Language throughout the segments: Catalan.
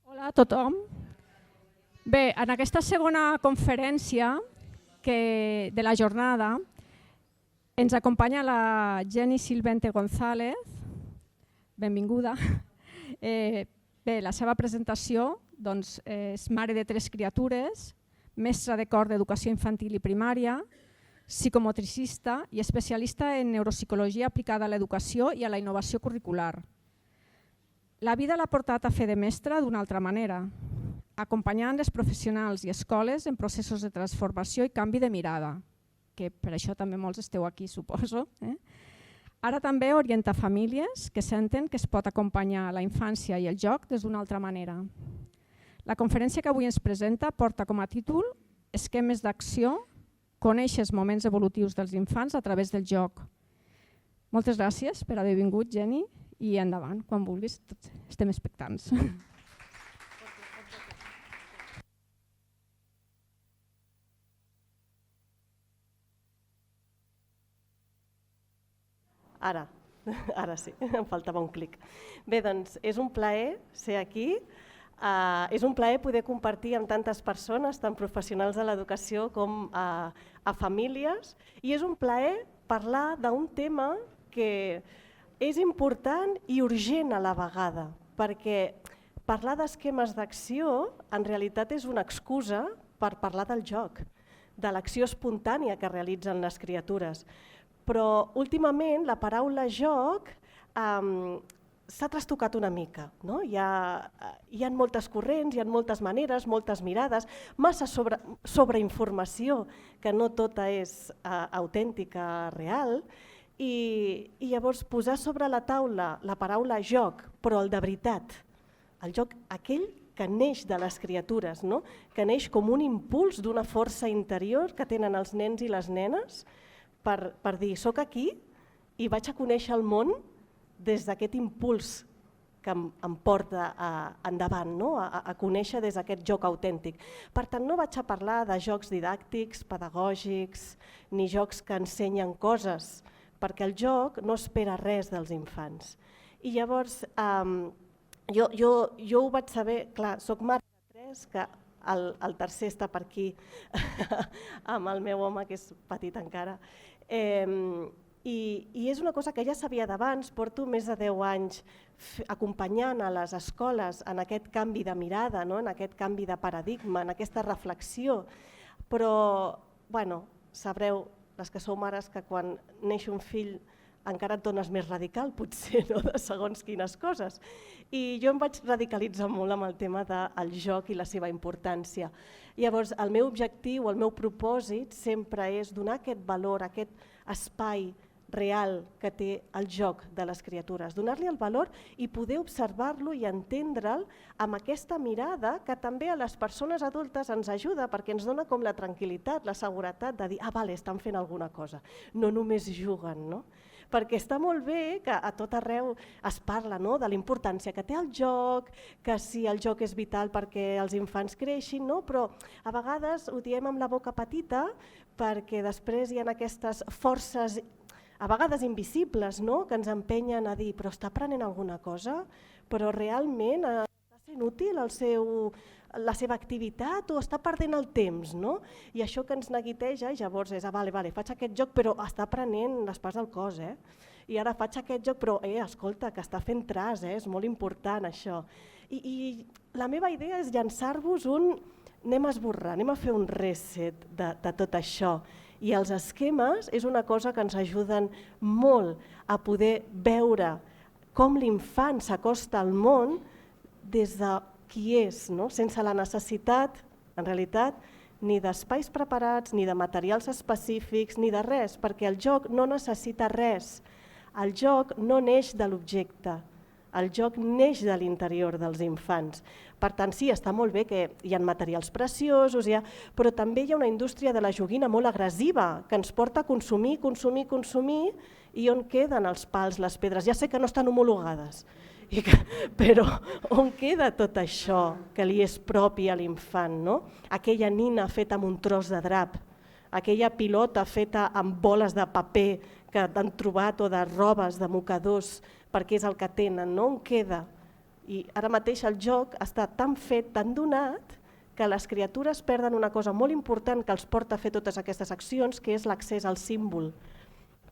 Hola a tothom. Bé, en aquesta segona conferència de la jornada ens acompanya la Jenny Silvente González. Benvinguda. Bé, la seva presentació és mare de 3 criatures, mestra de cor d'educació infantil i primària, psicomotricista i especialista en neuropsicologia aplicada a l'educació i a la innovació curricular. La vida l'ha portat a fer de mestra d'una altra manera, acompanyant les professionals i escoles en processos de transformació i canvi de mirada, que per això també molts esteu aquí, suposo. Ara també orienta famílies que senten que es pot acompanyar la infància i el joc des d'una altra manera. La conferència que avui ens presenta porta com a títol Esquemes d'acció, conèixer els moments evolutius dels infants a través del joc. Moltes gràcies per haver vingut, Jenny, i endavant, quan vulguis, tots estem expectants. Ara sí, em faltava un clic. Bé, doncs és un plaer ser aquí, és un plaer poder compartir amb tantes persones, tant professionals de l'educació com a famílies, i és un plaer parlar d'un tema que és important i urgent a la vegada, perquè parlar d'esquemes d'acció en realitat és una excusa per parlar del joc, de l'acció espontània que realitzen les criatures. Però últimament la paraula joc s'ha trastocat una mica. Hi ha moltes corrents, hi ha moltes maneres, moltes mirades, massa sobreinformació, que no tota és autèntica, real, i llavors posar sobre la taula la paraula joc, però el de veritat, el joc aquell que neix de les criatures, que neix com un impuls d'una força interior que tenen els nens i les nenes, per dir, soc aquí i vaig a conèixer el món des d'aquest impuls que em porta endavant, a conèixer des d'aquest joc autèntic. Per tant, no vaig a parlar de jocs didàctics, pedagògics, ni jocs que ensenyen coses, perquè el joc no espera res dels infants. I llavors, jo ho vaig saber, clar, soc mare de 3, que el tercer està per aquí, amb el meu home, que és petit encara, i és una cosa que ja sabia d'abans, porto més de 10 anys acompanyant a les escoles en aquest canvi de mirada, en aquest canvi de paradigma, en aquesta reflexió, però sabreu, les que sou mares, que quan neix un fill encara et dones més radical, potser, de segons quines coses. I jo em vaig radicalitzar molt amb el tema del joc i la seva importància. Llavors, el meu objectiu, el meu propòsit sempre és donar aquest valor, aquest espai real que té el joc de les criatures, donar-li el valor i poder observar-lo i entendre'l amb aquesta mirada que també a les persones adultes ens ajuda, perquè ens dona com la tranquil·litat, la seguretat de dir, vale, estan fent alguna cosa, no només juguen, perquè està molt bé que a tot arreu es parla de la importància que té el joc, que si el joc és vital perquè els infants creixin, però a vegades ho diem amb la boca petita perquè després hi ha aquestes forces a vegades invisibles, que ens empenyen a dir però està aprenent alguna cosa, però realment està sent útil la seva activitat o està perdent el temps, i això que ens neguiteja, llavors és, vale, faig aquest joc però està aprenent l'espàs al cos, i ara faig aquest joc però, escolta, que està fent tras, és molt important això. I la meva idea és llançar-vos anem a esborrar, anem a fer un reset de tot això. I els esquemes és una cosa que ens ajuden molt a poder veure com l'infant s'acosta al món des de qui és, sense la necessitat, en realitat, ni d'espais preparats, ni de materials específics, ni de res, perquè el joc no necessita res. El joc no neix de l'objecte, el joc neix de l'interior dels infants. Per tant, sí, està molt bé que hi ha materials preciosos, però també hi ha una indústria de la joguina molt agressiva que ens porta a consumir, i on queden els pals, les pedres? Ja sé que no estan homologades, però on queda tot això que li és propi a l'infant? Aquella nina feta amb un tros de drap, aquella pilota feta amb boles de paper que han trobat o de robes de mocadors perquè és el que tenen, on queda? I ara mateix el joc està tan fet, tan donat, que les criatures perden una cosa molt important que els porta a fer totes aquestes accions, que és l'accés al símbol.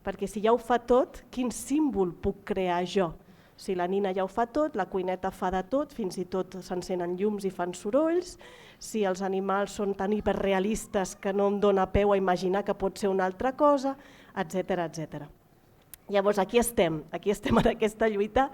Perquè si ja ho fa tot, quin símbol puc crear jo? Si la nina ja ho fa tot, la cuineta fa de tot, fins i tot s'encenen llums i fan sorolls, si els animals són tan hiperrealistes que no em dóna peu a imaginar que pot ser una altra cosa, etc. etc. Llavors aquí estem en aquesta lluita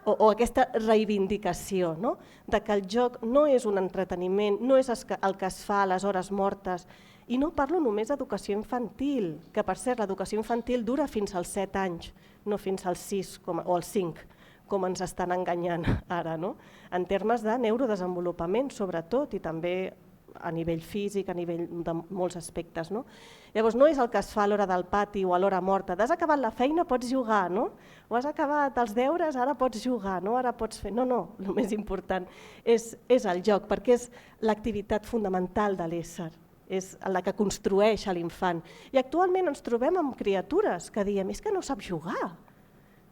o aquesta reivindicació, no? De que el joc no és un entreteniment, no és el que es fa a les hores mortes, i no parlo només d'educació infantil, que per cert l'educació infantil dura fins als 7 anys, no fins als 6 o als 5, com ens estan enganyant ara, no? En termes de neurodesenvolupament sobretot i també a nivell físic, a nivell de molts aspectes. No? Llavors no és el que es fa a l'hora del pati o a l'hora morta, has acabat la feina, pots jugar, no? O has acabat els deures, ara pots jugar, no? Ara pots fer... No, el més important és el joc, perquè és l'activitat fonamental de l'ésser, és la que construeix a l'infant. I actualment ens trobem amb criatures que diem, és que no sap jugar,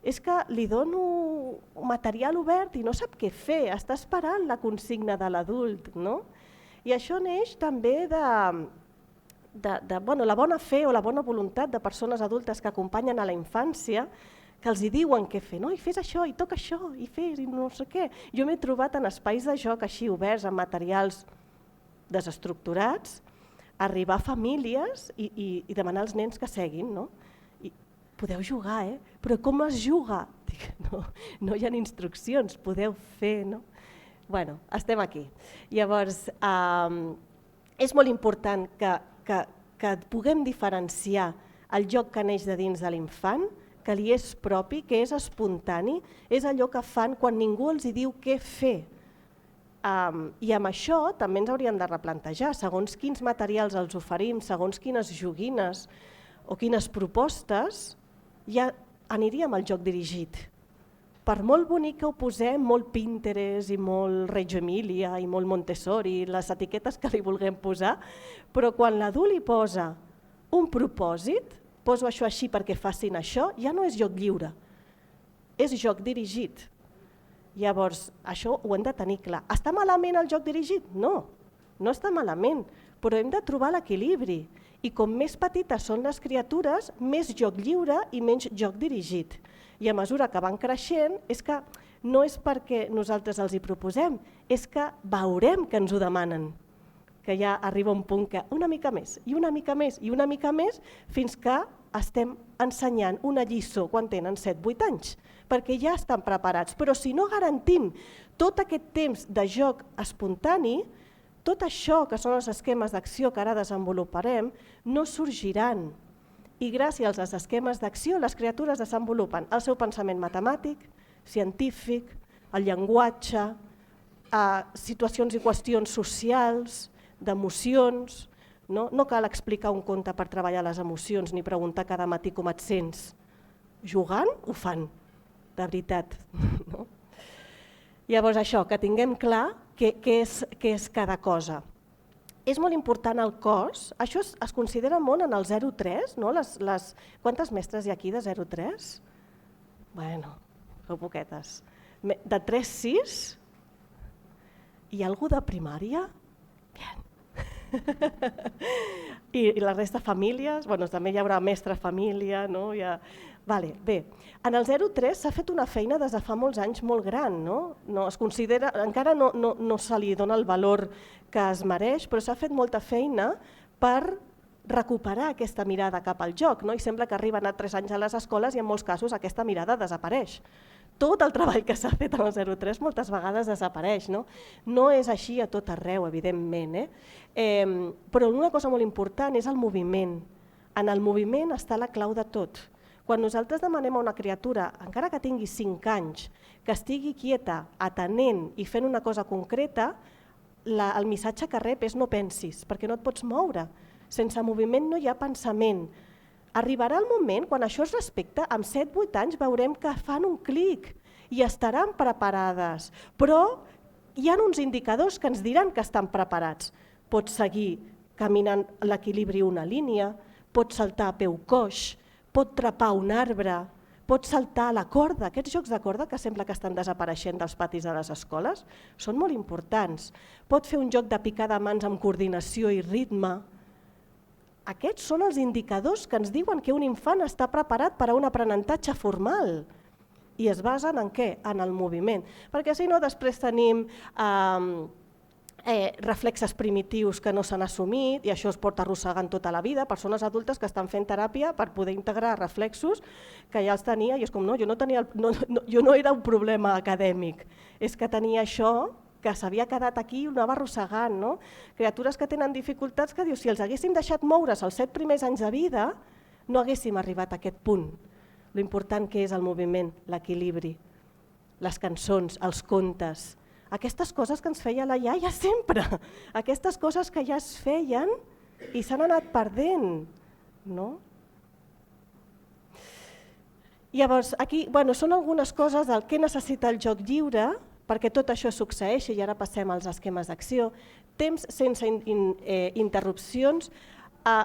és que li dono material obert i no sap què fer, està esperant la consigna de l'adult, no? I això neix també de la bona fe o la bona voluntat de persones adultes que acompanyen a la infància, que els hi diuen què fer, no? I fes això, i toca això, i fes, i no sé què. Jo m'he trobat en espais de joc així oberts, amb materials desestructurats, arribar a famílies i demanar als nens que seguin, no? I podeu jugar, però com es juga? Dic, no hi ha instruccions, podeu fer, no? Bueno, estem aquí. Llavors, és molt important que puguem diferenciar el joc que neix de dins de l'infant, que li és propi, que és espontani, és allò que fan quan ningú els hi diu què fer. I amb això també ens hauríem de replantejar, segons quins materials els oferim, segons quines joguines o quines propostes, ja aniríem al joc dirigit. Per molt bonic que ho posem, molt Pinterest i molt Reggio Emilia i molt Montessori, les etiquetes que li vulguem posar, però quan l'adult hi posa un propòsit, poso això així perquè facin això, ja no és joc lliure, és joc dirigit. Llavors, això ho hem de tenir clar. Està malament el joc dirigit? No, no està malament, però hem de trobar l'equilibri. I com més petites són les criatures, més joc lliure i menys joc dirigit. I a mesura que van creixent, és que no és perquè nosaltres els hi proposem, és que veurem que ens ho demanen, que ja arriba un punt que una mica més, i una mica més, i una mica més, fins que estem ensenyant una lliçó quan tenen 7-8 anys, perquè ja estan preparats. Però si no garantim tot aquest temps de joc espontani, tot això que són els esquemes d'acció que ara desenvoluparem, no sorgiran. I gràcies als esquemes d'acció les criatures desenvolupen el seu pensament matemàtic, científic, el llenguatge, situacions i qüestions socials, d'emocions. No cal explicar un conte per treballar les emocions ni preguntar cada matí com et sents. Jugant ho fan, de veritat. Llavors això, que tinguem clar què és cada cosa. És molt important el cos, això es considera molt en el 0-3, no? Quantes mestres hi ha aquí de 0-3? Bueno, sou poquetes. De 3-6? Hi ha algú de primària? Bien. I la resta de famílies? Bueno, també hi haurà mestre família, no? Bé, en el 0-3 s'ha fet una feina des de fa molts anys molt gran, no? Es considera, encara no se li dona el valor que es mereix, però s'ha fet molta feina per recuperar aquesta mirada cap al joc, no? I sembla que arriben a 3 anys a les escoles i en molts casos aquesta mirada desapareix. Tot el treball que s'ha fet en el 0-3 moltes vegades desapareix, no? No és així a tot arreu, evidentment, però una cosa molt important és el moviment. En el moviment està la clau de tot. Quan nosaltres demanem a una criatura, encara que tingui 5 anys, que estigui quieta, atenent i fent una cosa concreta, el missatge que rep és no pensis, perquè no et pots moure. Sense moviment no hi ha pensament. Arribarà el moment, quan això es respecta, amb 7-8 anys veurem que fan un clic i estaran preparades, però hi ha uns indicadors que ens diran que estan preparats. Pots seguir caminant l'equilibri una línia, pots saltar a peu coix, pot trepar un arbre, pot saltar la corda. Aquests jocs de corda que sembla que estan desapareixent dels patis de les escoles són molt importants. Pot fer un joc de picar de mans amb coordinació i ritme. Aquests són els indicadors que ens diuen que un infant està preparat per a un aprenentatge formal. I es basen en què? En el moviment. Perquè si no, després tenim reflexes primitius que no s'han assumit i això es porta arrossegant tota la vida, persones adultes que estan fent teràpia per poder integrar reflexos que ja els tenia i és com, no, jo no era un problema acadèmic, és que tenia això que s'havia quedat aquí i ho anava arrossegant. No? Criatures que tenen dificultats que dius, si els haguéssim deixat moure's els 7 primers anys de vida, no haguéssim arribat a aquest punt. L'important que és el moviment, l'equilibri, les cançons, els contes, aquestes coses que ens feia la iaia sempre, aquestes coses que ja es feien i s'han anat perdent. No? Llavors, aquí són algunes coses del que necessita el joc lliure perquè tot això succeeixi i ara passem als esquemes d'acció. Temps sense interrupcions,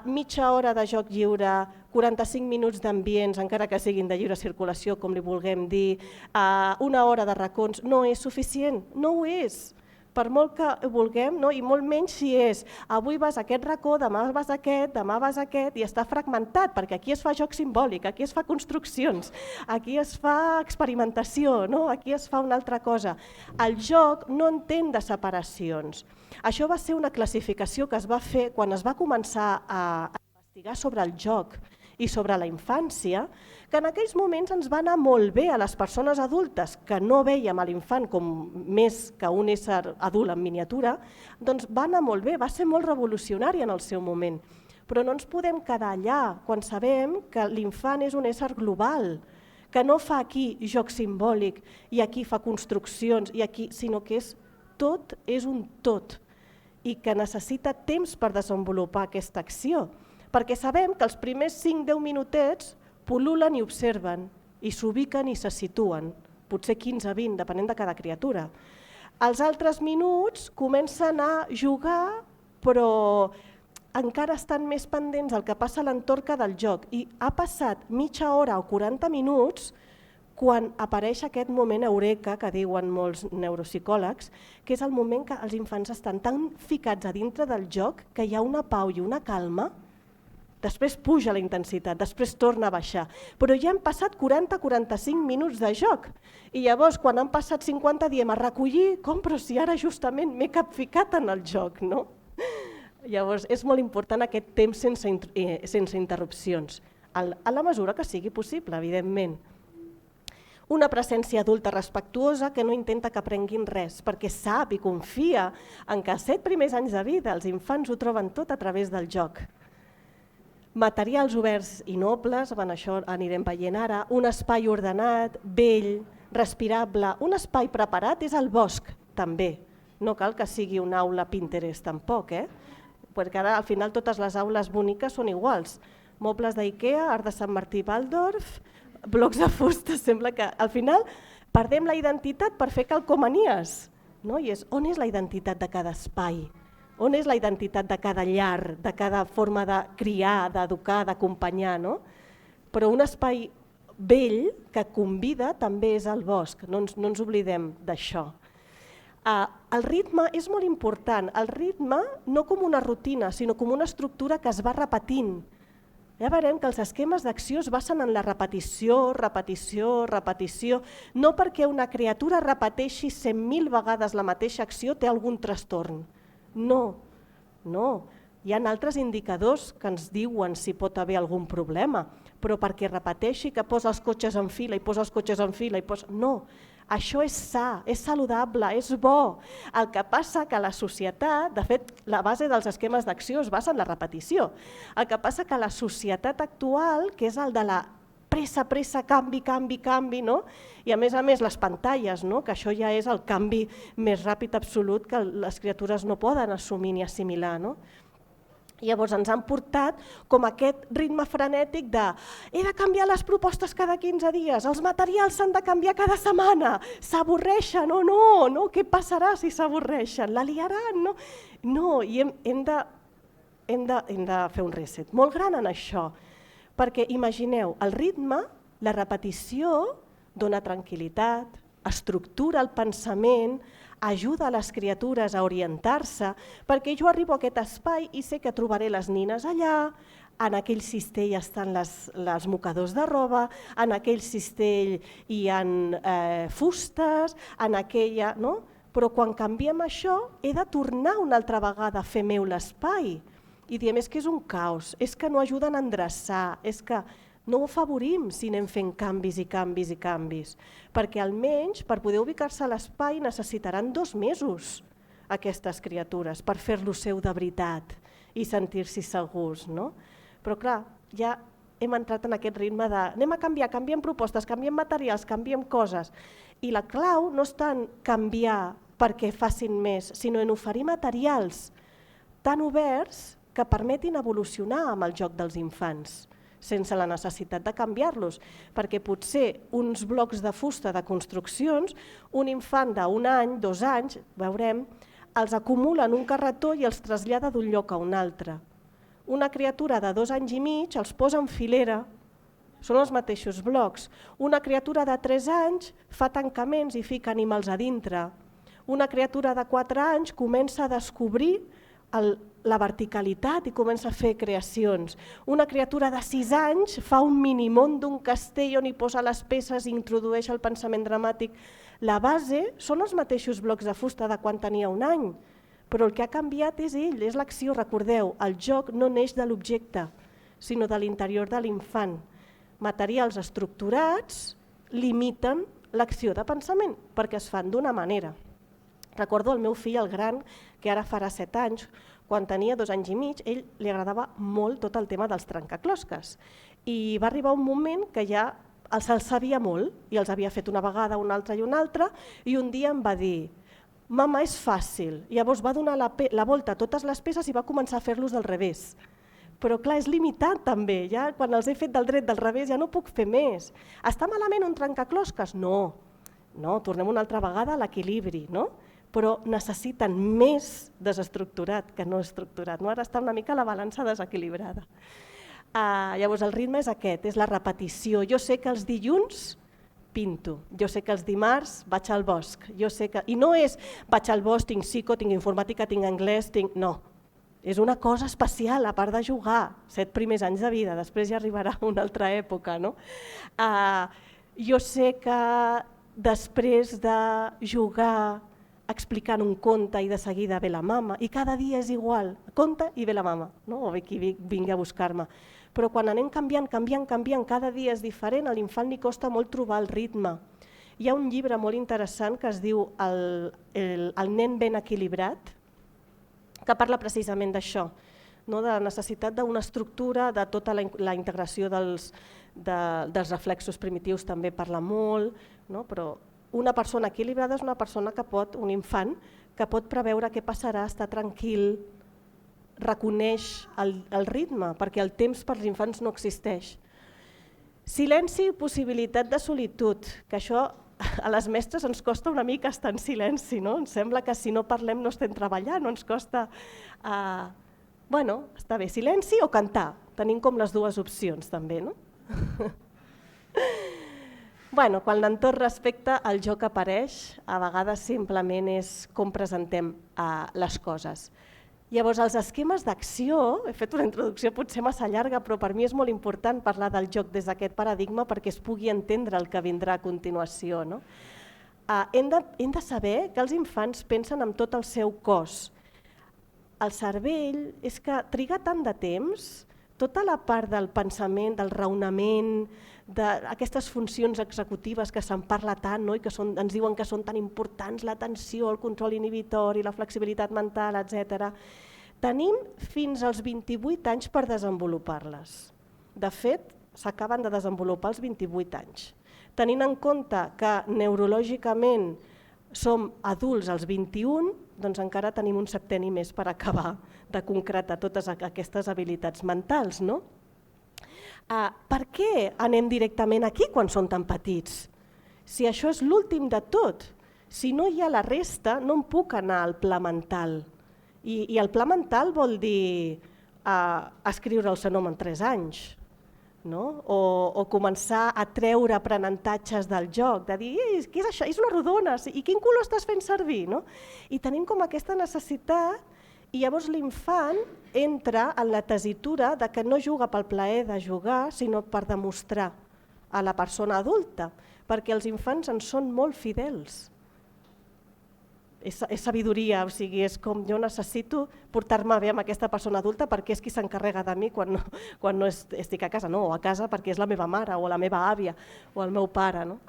mitja hora de joc lliure, 45 minuts d'ambients, encara que siguin de lliure circulació, com li vulguem dir, una hora de racons, no és suficient, no ho és. Per molt que vulguem, no? I molt menys si és avui vas a aquest racó, demà vas a aquest, i està fragmentat, perquè aquí es fa joc simbòlic, aquí es fa construccions, aquí es fa experimentació, no? Aquí es fa una altra cosa. El joc no entén de separacions. Això va ser una classificació que es va fer quan es va començar a investigar sobre el joc i sobre la infància, que en aquells moments ens va anar molt bé a les persones adultes que no veiem a l'infant com més que un ésser adult en miniatura, doncs va anar molt bé, va ser molt revolucionari en el seu moment. Però no ens podem quedar allà quan sabem que l'infant és un ésser global, que no fa aquí joc simbòlic i aquí fa construccions, sinó que tot és un tot i que necessita temps per desenvolupar aquesta acció. Perquè sabem que els primers 5-10 minutets pul·lulen i observen, i s'ubiquen i se situen, potser 15-20, depenent de cada criatura. Els altres minuts comencen a jugar, però encara estan més pendents del que passa a l'entorn que del joc. I ha passat mitja hora o 40 minuts quan apareix aquest moment eureka que diuen molts neuropsicòlegs, que és el moment que els infants estan tan ficats a dintre del joc que hi ha una pau i una calma. Després puja la intensitat, després torna a baixar, però ja han passat 40-45 minuts de joc i llavors quan han passat 50 diem a recollir, com però si ara justament m'he capficat en el joc, no? Llavors és molt important aquest temps sense interrupcions, a la mesura que sigui possible, evidentment. Una presència adulta respectuosa que no intenta que aprenguin res, perquè sap i confia en que els 7 primers anys de vida els infants ho troben tot a través del joc. Materials oberts i nobles, això anirem veient ara, un espai ordenat, vell, respirable, un espai preparat és el bosc, també. No cal que sigui una aula Pinterest tampoc, perquè ara al final totes les aules boniques són iguals. Mobles d'Ikea, art de Sant Martí Waldorf, blocs de fusta, sembla que al final perdem la identitat per fer calcomanies. I és on és la identitat de cada espai? On és la identitat de cada llar, de cada forma de criar, d'educar, d'acompanyar? Però un espai vell que convida també és el bosc, no ens oblidem d'això. El ritme és molt important, el ritme no com una rutina, sinó com una estructura que es va repetint. Ja veurem que els esquemes d'acció es basen en la repetició, repetició, repetició, no perquè una criatura repeteixi 100.000 vegades la mateixa acció té algun trastorn. No. Hi ha altres indicadors que ens diuen si pot haver algun problema, però perquè repeteixi que posa els cotxes en fila i posa els cotxes en fila i posa... No, això és sa, és saludable, és bo. El que passa que la societat, de fet, la base dels esquemes d'acció es basa en la repetició. El que passa que la societat actual, que és el de la pressa, canvi, i a més les pantalles, que això ja és el canvi més ràpid absolut que les criatures no poden assumir ni assimilar. Llavors ens han portat com aquest ritme frenètic de he de canviar les propostes cada 15 dies, els materials s'han de canviar cada setmana, s'avorreixen o no, què passarà si s'avorreixen, la liaran, no, i hem de fer un reset molt gran en això. Perquè imagineu, el ritme La repetició dona tranquil·litat, estructura el pensament, ajuda a les criatures a orientar-se, perquè jo arribo a aquest espai i sé que trobaré les nines allà, en aquell cistell estan els mocadors de roba, en aquell cistell hi ha fustes, en aquella... No? Però quan canviem això he de tornar una altra vegada a fer meu l'espai i diem és que és un caos, és que no ajuden a endreçar, és que no ho afavorim si anem fent canvis i canvis i canvis, perquè almenys per poder ubicar-se a l'espai necessitaran 2 mesos aquestes criatures per fer-lo seu de veritat i sentir-s'hi segurs. No? Però clar, ja hem entrat en aquest ritme de anem a canviar, canviem propostes, canviem materials, canviem coses. I la clau no està en canviar perquè facin més, sinó en oferir materials tan oberts que permetin evolucionar amb el joc dels infants, sense la necessitat de canviar-los, perquè potser uns blocs de fusta de construccions, un infant d'1 any, 2 anys, veurem, els acumula en un carretó i els trasllada d'un lloc a un altre. Una criatura de 2 anys i mig els posa en filera, són els mateixos blocs. Una criatura de 3 anys fa tancaments i fica animals a dintre. Una criatura de 4 anys comença a descobrir la verticalitat i comença a fer creacions. Una criatura de 6 anys fa un minimón d'un castell on hi posa les peces i introdueix el pensament dramàtic. La base són els mateixos blocs de fusta de quan tenia 1 any, però el que ha canviat és ell, és l'acció. Recordeu, el joc no neix de l'objecte, sinó de l'interior de l'infant. Materials estructurats limiten l'acció de pensament perquè es fan d'una manera. Recordo el meu fill, el gran, que ara farà 7 anys, quan tenia 2 anys i mig, ell li agradava molt tot el tema dels trencaclosques. I va arribar un moment que ja se'ls sabia molt, i els havia fet una vegada, una altra, i un dia em va dir «Mama, és fàcil». Llavors va donar la volta a totes les peces i va començar a fer-los del revés. Però clar, és limitat també, ja quan els he fet del dret del revés ja no puc fer més. Està malament un trencaclosques? No, tornem una altra vegada a l'equilibri, no? Però necessiten més desestructurat que no estructurat. No? Ara està una mica la balança desequilibrada. Llavors el ritme és aquest, és la repetició. Jo sé que els dilluns pinto, jo sé que els dimarts vaig al bosc, i no és vaig al bosc, tinc psico, tinc informàtica, tinc anglès, no. És una cosa especial, a part de jugar, 7 primers anys de vida, després ja arribarà una altra època. No? Jo sé que després de jugar explicant un conte i de seguida ve la mama, i cada dia és igual, conte i ve la mama, no? O ve qui vingui a buscar-me. Però quan anem canviant, cada dia és diferent, a l'infant li costa molt trobar el ritme. Hi ha un llibre molt interessant que es diu El nen ben equilibrat, que parla precisament d'això, no? De la necessitat d'una estructura, de tota la integració dels reflexos primitius també parla molt, no? Però una persona equilibrada és una persona un infant que pot preveure què passarà, està tranquil, reconeix el ritme, perquè el temps per als infants no existeix. Silenci i possibilitat de solitud, que això a les mestres ens costa una mica estar en silenci, no? Ens sembla que si no parlem no estem treballant, no ens costa... Bueno, està bé, silenci o cantar, tenim com les dues opcions també, no? Bueno, quan l'entorn respecte al joc apareix, a vegades simplement és com presentem les coses. Llavors, els esquemes d'acció, he fet una introducció potser massa llarga, però per mi és molt important parlar del joc des d'aquest paradigma perquè es pugui entendre el que vindrà a continuació. No? Hem de saber que els infants pensen amb tot el seu cos. El cervell és que triga tant de temps, tota la part del pensament, del raonament, d'aquestes funcions executives que se'n parla tant, no? I que ens diuen que són tan importants, l'atenció, el control inhibitori, la flexibilitat mental, etc. Tenim fins als 28 anys per desenvolupar-les. De fet, s'acaben de desenvolupar als 28 anys. Tenint en compte que neurològicament som adults als 21, doncs encara tenim un septenni més per acabar de concretar totes aquestes habilitats mentals, no? Per què anem directament aquí quan són tan petits? Si això és l'últim de tot, si no hi ha la resta no em puc anar al pla mental. I el pla mental vol dir escriure el Senoma en 3 anys, no? O començar a treure aprenentatges del joc, de dir, què és això? És una rodona, i quin color estàs fent servir? No? I tenim com aquesta necessitat, i llavors l'infant entra en la tessitura de que no juga pel plaer de jugar, sinó per demostrar a la persona adulta, perquè els infants en són molt fidels. És sabidoria, o sigui, és com jo necessito portar-me bé amb aquesta persona adulta perquè és qui s'encarrega de mi quan no estic a casa, no, o a casa perquè és la meva mare o la meva àvia o el meu pare. No?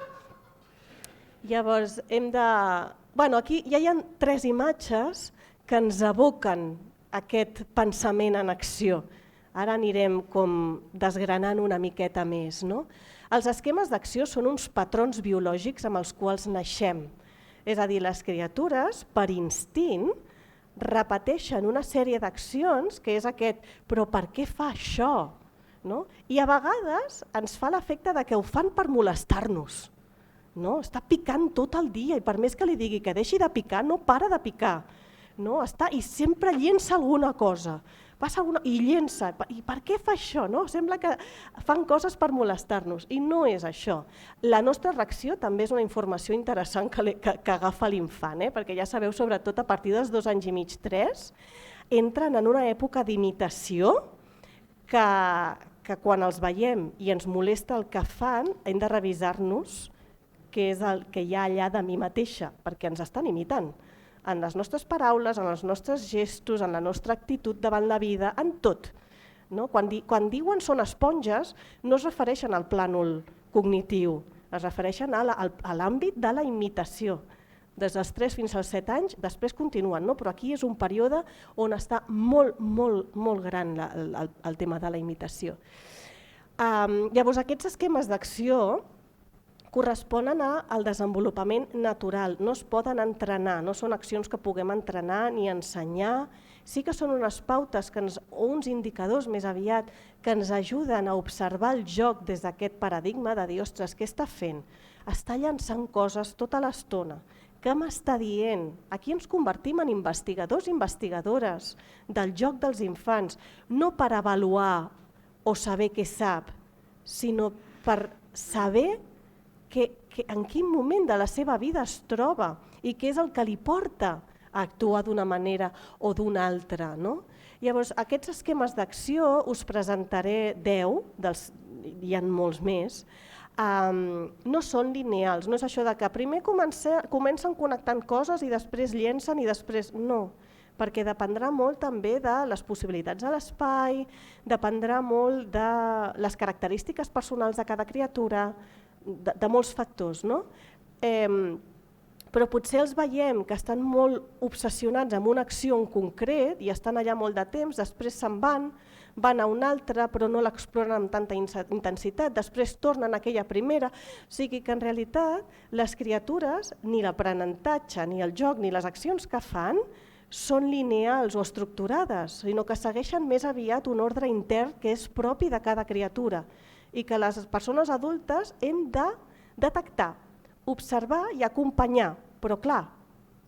Llavors, aquí ja hi ha 3 imatges que ens evoquen aquest pensament en acció. Ara anirem com desgranant una miqueta més. No? Els esquemes d'acció són uns patrons biològics amb els quals naixem. És a dir, les criatures, per instint, repeteixen una sèrie d'accions que és aquest, però per què fa això? No? I a vegades ens fa l'efecte de que ho fan per molestar-nos. No? Està picant tot el dia i per més que li digui que deixi de picar, no para de picar. No? I sempre llença alguna cosa. I llença. I per què fa això? No? Sembla que fan coses per molestar-nos i no és això. La nostra reacció també és una informació interessant que agafa l'infant, perquè ja sabeu, sobretot a partir dels 2 anys i mig, 3, entren en una època d'imitació que quan els veiem i ens molesta el que fan, hem de revisar-nos què és el que hi ha allà de mi mateixa, perquè ens estan imitant. En les nostres paraules, en els nostres gestos, en la nostra actitud davant la vida, en tot. No? Quan diuen són esponges, no es refereixen al plànol cognitiu, es refereixen a l'àmbit de la imitació. Des dels 3 fins als 7 anys, després continuen, no? Però aquí és un període on està molt, molt, molt gran el tema de la imitació. Llavors, aquests esquemes d'acció corresponen al desenvolupament natural, no es poden entrenar, no són accions que puguem entrenar ni ensenyar, sí que són unes pautes o uns indicadors més aviat que ens ajuden a observar el joc des d'aquest paradigma de dir, ostres, què està fent? Està llançant coses tota l'estona, què m'està dient? Aquí ens convertim en investigadors i investigadores del joc dels infants, no per avaluar o saber què sap, sinó per saber en quin moment de la seva vida es troba i què és el que li porta a actuar d'una manera o d'una altra. No? Llavors, aquests esquemes d'acció us presentaré 10, hi ha molts més, no són lineals, no és això de que primer comencen connectant coses i després llencen i després no, perquè dependrà molt també de les possibilitats de l'espai, dependrà molt de les característiques personals de cada criatura, de molts factors, no? Però potser els veiem que estan molt obsessionats amb una acció en concret i estan allà molt de temps, després se'n van a una altra però no l'exploren amb tanta intensitat, després tornen a aquella primera, o sigui que en realitat les criatures, ni l'aprenentatge, ni el joc, ni les accions que fan són lineals o estructurades, sinó que segueixen més aviat un ordre intern que és propi de cada criatura i que les persones adultes hem de detectar, observar i acompanyar. Però clar,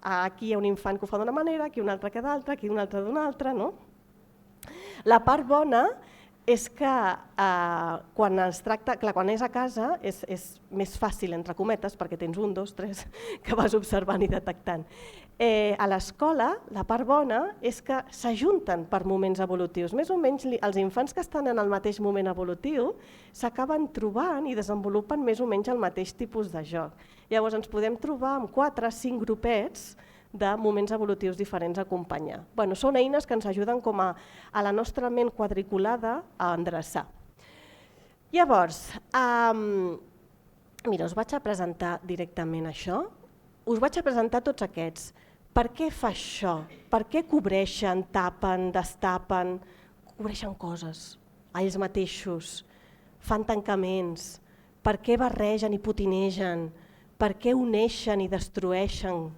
aquí hi ha un infant que ho fa d'una manera, aquí un altre que d'altra, aquí un altre d'una altra. No? La part bona és que quan es tracta, clar, quan és a casa és més fàcil, entre cometes, perquè tens 1, 2, 3 que vas observant i detectant. A l'escola, la part bona és que s'ajunten per moments evolutius. Més o menys els infants que estan en el mateix moment evolutiu s'acaben trobant i desenvolupen més o menys el mateix tipus de joc. Llavors ens podem trobar amb 4 o 5 grupets de moments evolutius diferents a acompanyar. Són eines que ens ajuden com a la nostra ment quadriculada a endreçar. Llavors, mira, us vaig a presentar directament això. Us vaig a presentar tots aquests. Per què fa això? Per què cobreixen, tapen, destapen, cobreixen coses a ells mateixos, fan tancaments, per què barregen i potinegen, per què uneixen i destrueixen,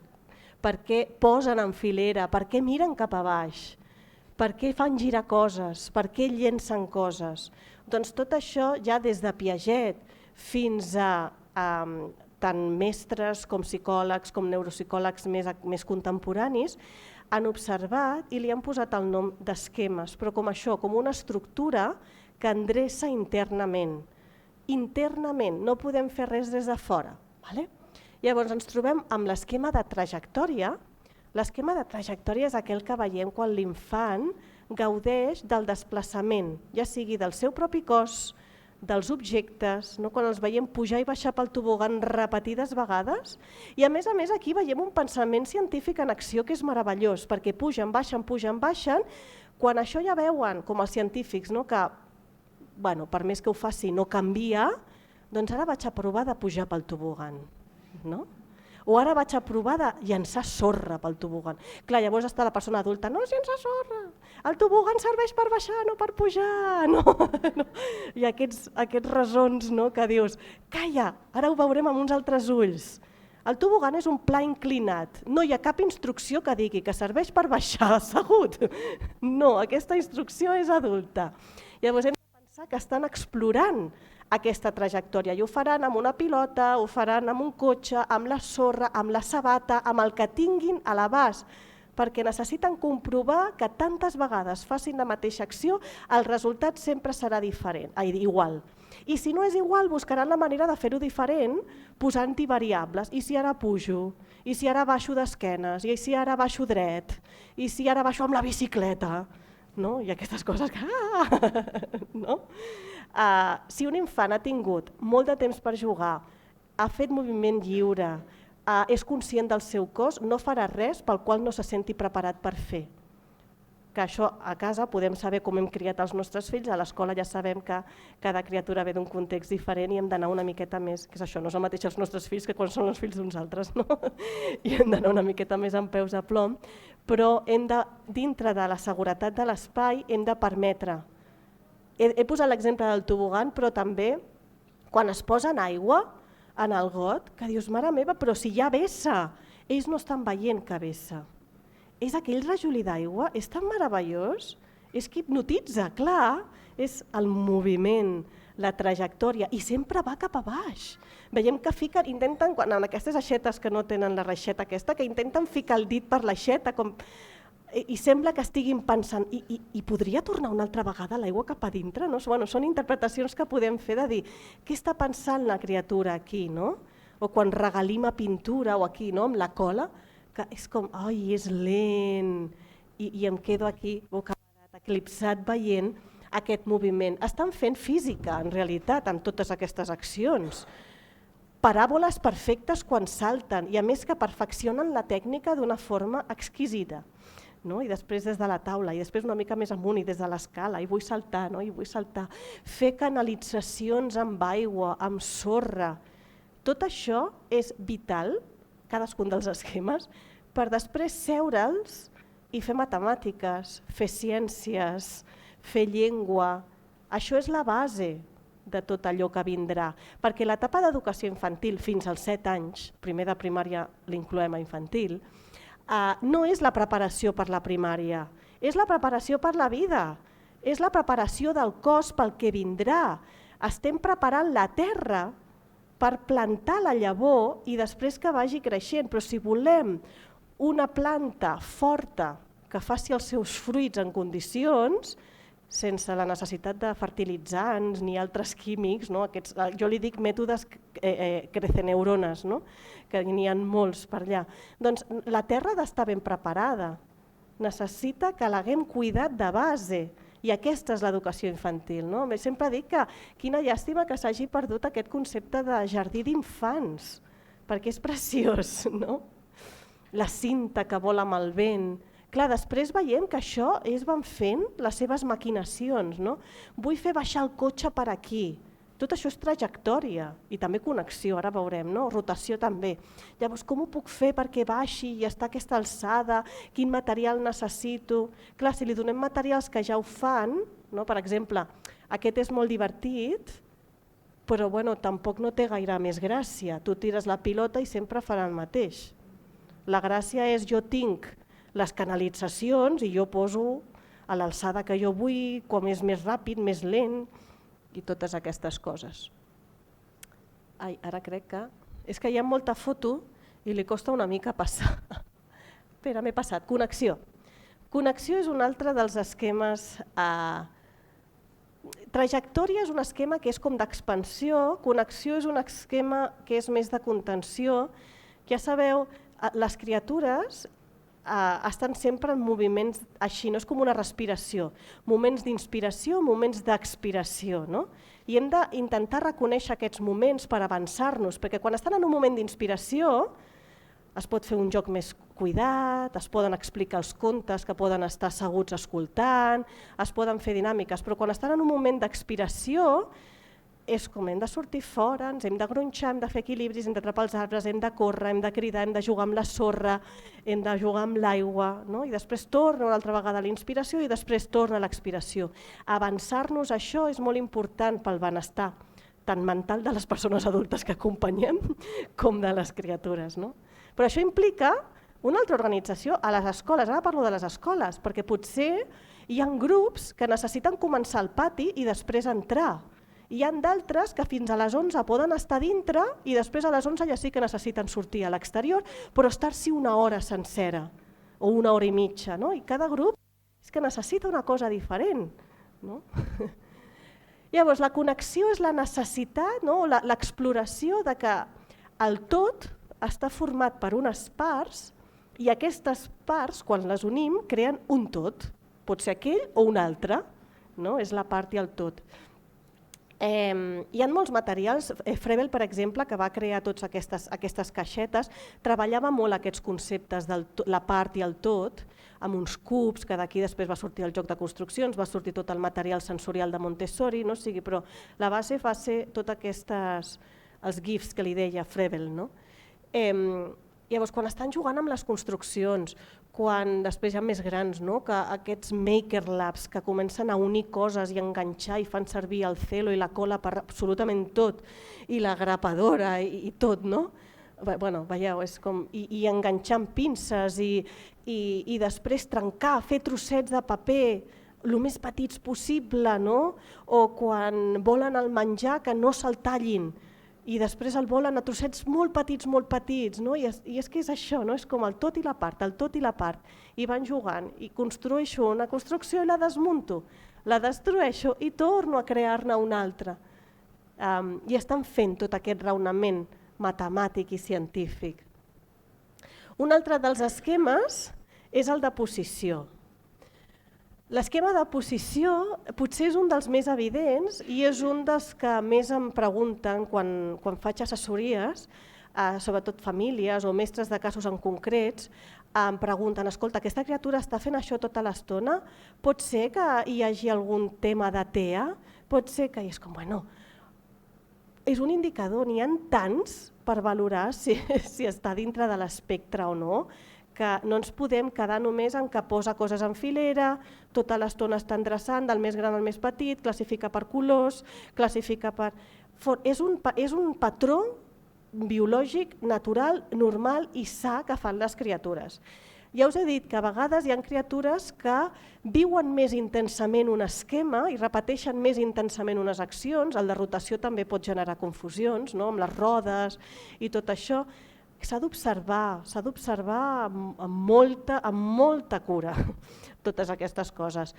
per què posen en filera, per què miren cap a baix, per què fan girar coses, per què llencen coses. Doncs tot això ja des de Piaget fins a tant mestres com psicòlegs com neuropsicòlegs més contemporanis han observat i li han posat el nom d'esquemes, però com això, com una estructura que endreça internament. Internament, no podem fer res des de fora. Llavors ens trobem amb l'esquema de trajectòria. L'esquema de trajectòria és aquell que veiem quan l'infant gaudeix del desplaçament, ja sigui del seu propi cos, dels objectes, quan els veiem pujar i baixar pel tobogan repetides vegades. I a més aquí veiem un pensament científic en acció que és meravellós, perquè pugen, baixen, quan això ja veuen, com els científics, que per més que ho faci no canvia, doncs ara vaig a provar de pujar pel tobogan. O ara vaig a provar de llançar sorra pel tobogan. Clar, llavors està la persona adulta, no és llançar sorra, el tobogan serveix per baixar, no per pujar. I aquests resons que dius, calla, ara ho veurem amb uns altres ulls. El tobogan és un pla inclinat, no hi ha cap instrucció que digui que serveix per baixar assegut. No, aquesta instrucció és adulta. Llavors hem de pensar que estan explorant aquesta trajectòria i ho faran amb una pilota, ho faran amb un cotxe, amb la sorra, amb la sabata, amb el que tinguin a l'abast, perquè necessiten comprovar que tantes vegades facin la mateixa acció, el resultat sempre serà igual. I si no és igual, buscaran la manera de fer-ho diferent posant-hi variables. I si ara pujo? I si ara baixo d'esquenes? I si ara baixo dret? I si ara baixo amb la bicicleta? I aquestes coses que... Si un infant ha tingut molt de temps per jugar, ha fet moviment lliure, és conscient del seu cos, no farà res pel qual no se senti preparat per fer. Que això a casa podem saber com hem criat els nostres fills, a l'escola ja sabem que cada criatura ve d'un context diferent i hem d'anar una miqueta més, que és això, no és el mateix els nostres fills que quan són els fills d'uns altres, i hem d'anar una miqueta més amb peus a plom, però dintre de la seguretat de l'espai hem de permetre. He posat l'exemple del tobogan, però també quan es posa en aigua, en el got, que dius, mare meva, però si ja vessa, ells no estan veient que vessa. És aquell rajolí d'aigua, és tan meravellós, és que hipnotitza, clar, és el moviment, la trajectòria, i sempre va cap a baix. Veiem que intenten, quan en aquestes aixetes que no tenen la reixeta aquesta, que intenten ficar el dit per l'aixeta, i sembla que estiguin pensant, i podria tornar una altra vegada l'aigua cap a dintre? Són interpretacions que podem fer de dir, què està pensant la criatura aquí? O quan regalima pintura o aquí, amb la cola, que és com, ai, és lent, i em quedo aquí bocabadat, eclipsat, veient aquest moviment. Estan fent física, en realitat, amb totes aquestes accions. Paràboles perfectes quan salten, i a més que perfeccionen la tècnica d'una forma exquisita. I després des de la taula, i després una mica més amunt i des de l'escala, i vull saltar, fer canalitzacions amb aigua, amb sorra. Tot això és vital, cadascun dels esquemes, per després seure'ls i fer matemàtiques, fer ciències, fer llengua. Això és la base de tot allò que vindrà, perquè l'etapa d'educació infantil fins als 7 anys, primer de primària l'incloem a infantil, no és la preparació per la primària, és la preparació per la vida, és la preparació del cos pel que vindrà. Estem preparant la terra per plantar la llavor i després que vagi creixent, però si volem una planta forta que faci els seus fruits en condicions, sense la necessitat de fertilitzants ni altres químics, jo li dic mètodes creceneurones, que n'hi ha molts per allà. Doncs la terra ha d'estar ben preparada, necessita que l'haguem cuidat de base, i aquesta és l'educació infantil. Sempre dic que quina llàstima que s'hagi perdut aquest concepte de jardí d'infants, perquè és preciós, la cinta que vola amb el vent. Clar, després veiem que això ells van fent les seves maquinacions. Vull fer baixar el cotxe per aquí. Tot això és trajectòria i també connexió, ara veurem, rotació també. Llavors, com ho puc fer perquè baixi i està a aquesta alçada? Quin material necessito? Clar, si li donem materials que ja ho fan, per exemple, aquest és molt divertit, però tampoc no té gaire més gràcia. Tu tires la pilota i sempre farà el mateix. La gràcia és jo tinc les canalitzacions i jo poso a l'alçada que jo vull, com és més ràpid, més lent i totes aquestes coses. Ara crec que... És que hi ha molta foto i li costa una mica passar. Espera, m'he passat. Connexió. Connexió és un altre dels esquemes trajectòria és un esquema que és com d'expansió, connexió és un esquema que és més de contenció. Ja sabeu, les criatures estan sempre en moviments així, no és com una respiració, moments d'inspiració, moments d'expiració, no? I hem d'intentar reconèixer aquests moments per avançar-nos, perquè quan estan en un moment d'inspiració es pot fer un joc més cuidat, es poden explicar els contes que poden estar asseguts escoltant, es poden fer dinàmiques, però quan estan en un moment d'expiració és com hem de sortir fora, ens hem de gronxar, hem de fer equilibris, hem de trepar els arbres, hem de córrer, hem de cridar, hem de jugar amb la sorra, hem de jugar amb l'aigua, no? I després torna una altra vegada l'inspiració i després torna l'expiració. Avançar-nos, això és molt important pel benestar, tant mental de les persones adultes que acompanyem com de les criatures, no? Però això implica una altra organització a les escoles, ara parlo de les escoles, perquè potser hi ha grups que necessiten començar al pati i després entrar. Hi ha d'altres que fins a les 11 poden estar dintre i després a les 11 ja sí que necessiten sortir a l'exterior, però estar-s'hi una hora sencera o una hora i mitja. No? I cada grup és que necessita una cosa diferent. No? Llavors, la connexió és la necessitat, no? L'exploració de que el tot està format per unes parts i aquestes parts, quan les unim, creen un tot. Pot ser aquell o un altre, no? És la part i el tot. Hi ha molts materials, Frebel, per exemple, que va crear totes aquestes caixetes, treballava molt aquests conceptes de la part i el tot, amb uns cubs, que d'aquí després va sortir el joc de construccions, va sortir tot el material sensorial de Montessori, no sigui, però la base va ser tots els GIFs que li deia Frebel. No? Llavors, quan estan jugant amb les construccions, quan després hi ha més grans, no? Que aquests maker labs que comencen a unir coses i enganxar i fan servir el celo i la cola per absolutament tot, i la grapadora i tot, no? Bueno, veieu, és com, i enganxar amb pinces i després trencar, fer trossets de paper el més petits possible, no? O quan volen el menjar que no se'l tallin, i després el volen a trossets molt petits, no? I és que és això, no? És com el tot i la part, i van jugant, i construeixo una construcció i la desmunto, la destrueixo i torno a crear-ne una altra. I estan fent tot aquest raonament matemàtic i científic. Un altre dels esquemes és el de posició. L'esquema de posició potser és un dels més evidents i és un dels que més em pregunten quan faig assessories, sobretot famílies o mestres de casos en concrets, em pregunten, escolta, aquesta criatura està fent això tota l'estona? Pot ser que hi hagi algun tema de TEA? Pot ser que... I és com, bueno, és un indicador, n'hi ha tants per valorar si està dintre de l'espectre o no, que no ens podem quedar només en que posa coses en filera, tota l'estona està endreçant del més gran al més petit, classifica per colors, classifica per... És un patró biològic, natural, normal i sa que fan les criatures. Ja us he dit que a vegades hi ha criatures que viuen més intensament un esquema i repeteixen més intensament unes accions, el de rotació també pot generar confusions, no? Amb les rodes i tot això. S'ha d'observar amb molta cura totes aquestes coses.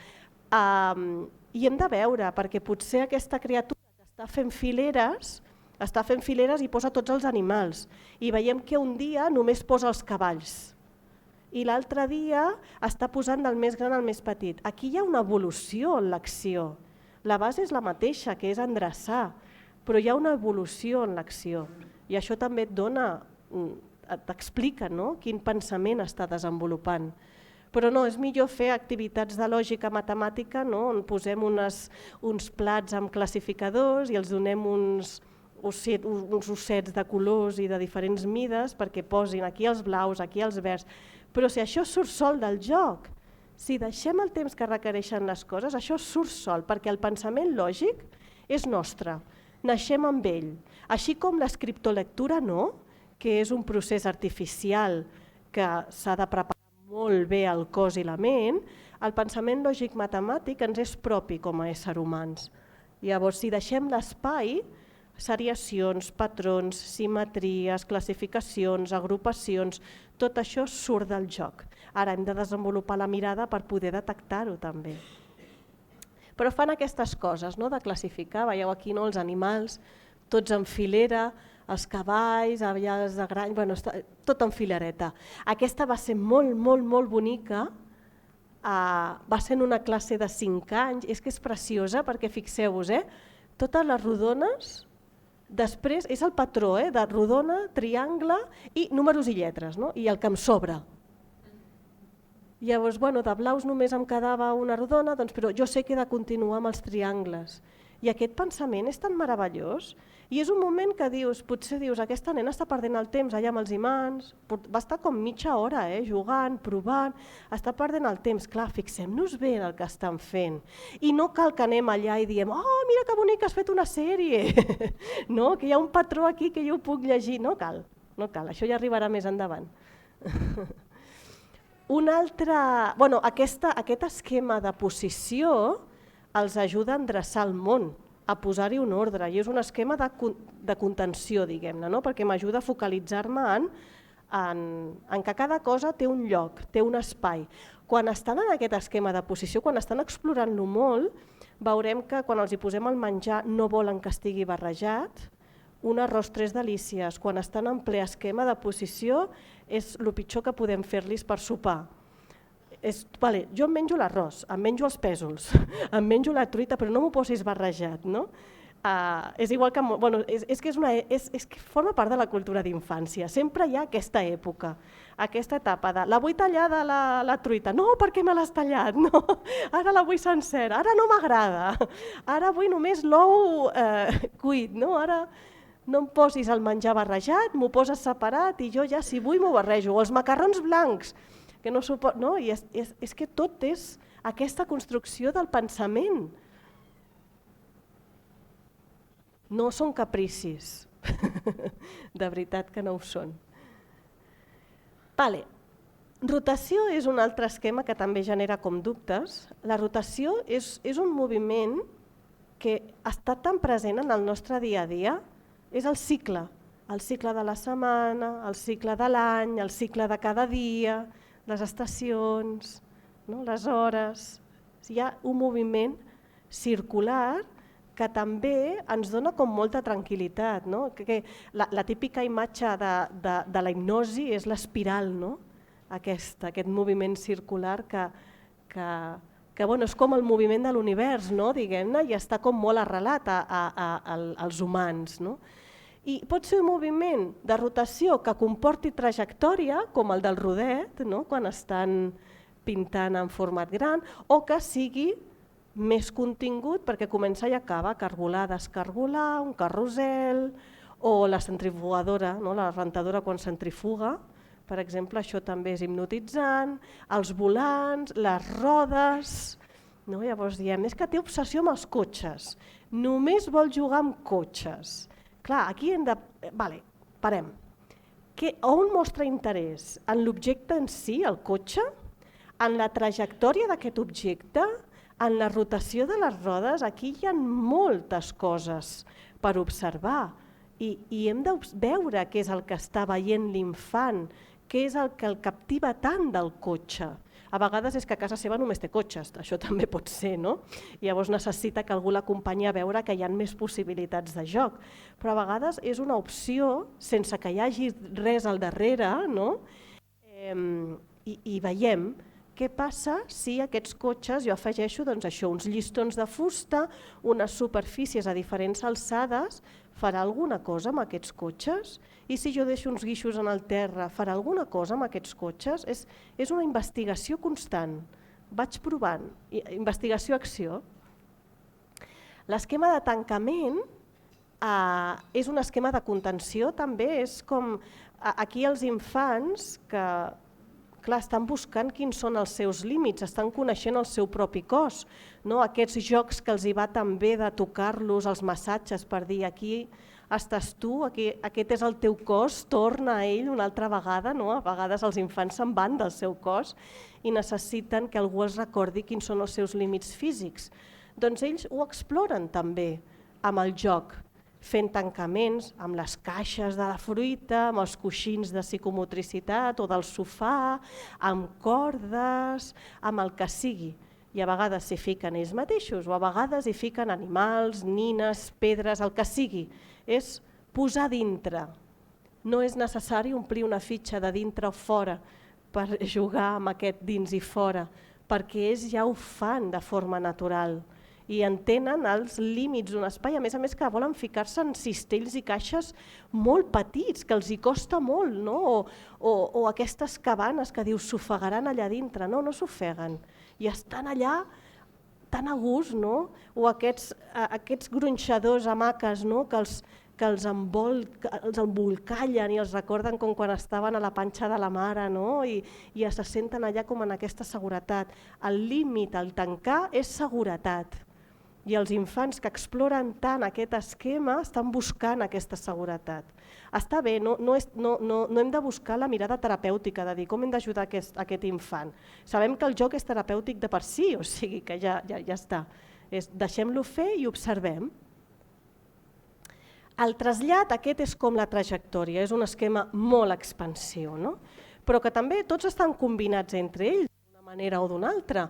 I hem de veure, perquè potser aquesta criatura que està fent fileres i posa tots els animals. I veiem que un dia només posa els cavalls. I l'altre dia està posant del més gran al més petit. Aquí hi ha una evolució en l'acció. La base és la mateixa, que és endreçar, però hi ha una evolució en l'acció. I això també et dona... t'explica, no? Quin pensament està desenvolupant. Però no, és millor fer activitats de lògica matemàtica, no? On posem uns plats amb classificadors i els donem uns ossets de colors i de diferents mides perquè posin aquí els blaus, aquí els verds. Però si això surt sol del joc, si deixem el temps que requereixen les coses, això surt sol, perquè el pensament lògic és nostre, naixem amb ell. Així com l'escriptolectura no, que és un procés artificial que s'ha de preparar molt bé el cos i la ment, el pensament lògic matemàtic ens és propi com a éssers humans. Llavors, si deixem l'espai, seriacions, patrons, simetries, classificacions, agrupacions, tot això surt del joc. Ara hem de desenvolupar la mirada per poder detectar-ho també. però fan aquestes coses, no? De classificar, veieu aquí els animals, tots en filera, els cavalls, aviars de grany, bueno, tot en filareta. Aquesta va ser molt, molt, molt bonica, va ser en una classe de 5 anys, és que és preciosa perquè fixeu-vos, totes les rodones, després és el patró de rodona, triangle i números i lletres, no? I el que em sobra. Llavors, bueno, de blaus només em quedava una rodona, doncs, però jo sé que he de continuar amb els triangles. I aquest pensament és tan meravellós i és un moment que dius, potser dius, aquesta nena està perdent el temps allà amb els imants, va estar com mitja hora jugant, provant, està perdent el temps. Clar, fixem-nos bé en el que estan fent i no cal que anem allà i diem, oh, mira que bonic, has fet una sèrie, no? Que hi ha un patró aquí que jo ho puc llegir. No cal, això ja arribarà més endavant. Aquest esquema de posició els ajuda a endreçar el món, a posar-hi un ordre, i és un esquema de contenció, diguem-ne, no? Perquè m'ajuda a focalitzar-me en que cada cosa té un lloc, té un espai. Quan estan en aquest esquema de posició, quan estan explorant-lo molt, veurem que quan els hi posem el menjar no volen que estigui barrejat. Un arròs 3 delícies, quan estan en ple esquema de posició, és el pitjor que podem fer-los per sopar. Jo em menjo l'arròs, em menjo els pèsols, em menjo la truita, però no m'ho posis barrejat. És igual que... És que forma part de la cultura d'infància. Sempre hi ha aquesta època, aquesta etapa de la vull tallada la truita. No, perquè me l'has tallat? No, ara la vull sencera, ara no m'agrada, ara vull només l'ou cuit. Ara no em posis el menjar barrejat, m'ho poses separat i jo ja si vull m'ho barrejo. O els macarrons blancs, que no suporto, no? I és que tot és aquesta construcció del pensament. No són capricis, de veritat que no ho són. Rotació és un altre esquema que també genera com dubtes. La rotació és un moviment que està tan present en el nostre dia a dia, és el cicle de la setmana, el cicle de l'any, el cicle de cada dia, les estacions, les hores. Hi ha un moviment circular que també ens dona com molta tranquil·litat. La típica imatge de la hipnosi és l'espiral, aquest moviment circular que és com el moviment de l'univers, diguem-ne, i està com molt arrelat als humans. I pot ser un moviment de rotació que comporti trajectòria, com el del rodet, quan estan pintant en format gran, o que sigui més contingut perquè comença i acaba, cargolar, descargolar, un carrusel, o la centrifugadora, la rentadora quan centrifuga, per exemple, això també és hipnotitzant, els volants, les rodes. Llavors diem, és que té obsessió amb els cotxes, només vol jugar amb cotxes. Clar, aquí hem de... Parem. On mostra interès? En l'objecte en si, el cotxe? En la trajectòria d'aquest objecte? En la rotació de les rodes? Aquí hi ha moltes coses per observar i hem de veure què és el que està veient l'infant, què és el que el captiva tant del cotxe. A vegades és que a casa seva només té cotxes, això també pot ser, no? Llavors necessita que algú l'acompanyi a veure que hi ha més possibilitats de joc. Però a vegades és una opció sense que hi hagi res al darrere, no? I veiem què passa si aquests cotxes, jo afegeixo uns llistons de fusta, unes superfícies a diferents alçades, farà alguna cosa amb aquests cotxes? I si jo deixo uns guixos en el terra, farà alguna cosa amb aquests cotxes? És una investigació constant. Vaig provant. Investigació-acció. L'esquema de tancament és un esquema de contenció també. És com aquí els infants que estan buscant quins són els seus límits, estan coneixent el seu propi cos. Aquests jocs que els hi va tan bé de tocar-los, els massatges per dir aquí estàs tu, aquest és el teu cos, torna a ell una altra vegada. A vegades els infants se'n van del seu cos i necessiten que algú els recordi quins són els seus límits físics. Doncs ells ho exploren també amb el joc, fent tancaments amb les caixes de la fruita, amb els coixins de psicomotricitat o del sofà, amb cordes, amb el que sigui. i a vegades s'hi fiquen ells mateixos o a vegades hi fiquen animals, nines, pedres, el que sigui. És posar dintre. No és necessari omplir una fitxa de dintre o fora per jugar amb aquest dins i fora, perquè ells ja ho fan de forma natural i entenen els límits d'un espai, a més que volen ficar-se en cistells i caixes molt petits, que els hi costa molt, no? O aquestes cabanes que dius s'ofegaran allà dintre, no s'ofeguen i estan allà tan a gust, no? O aquests gronxadors, hamaques, no? que els embolcallen i els recorden com quan estaven a la panxa de la mare, no? I se senten allà com en aquesta seguretat. El límit, el tancar, és seguretat. I els infants que exploren tant aquest esquema estan buscant aquesta seguretat. Està bé, no hem de buscar la mirada terapèutica, de dir com hem d'ajudar aquest infant. Sabem que el joc és terapèutic de per si, o sigui que ja està. Deixem-lo fer i observem. El trasllat aquest és com la trajectòria, és un esquema molt expansiu, no? Però que també tots estan combinats entre ells d'una manera o d'una altra.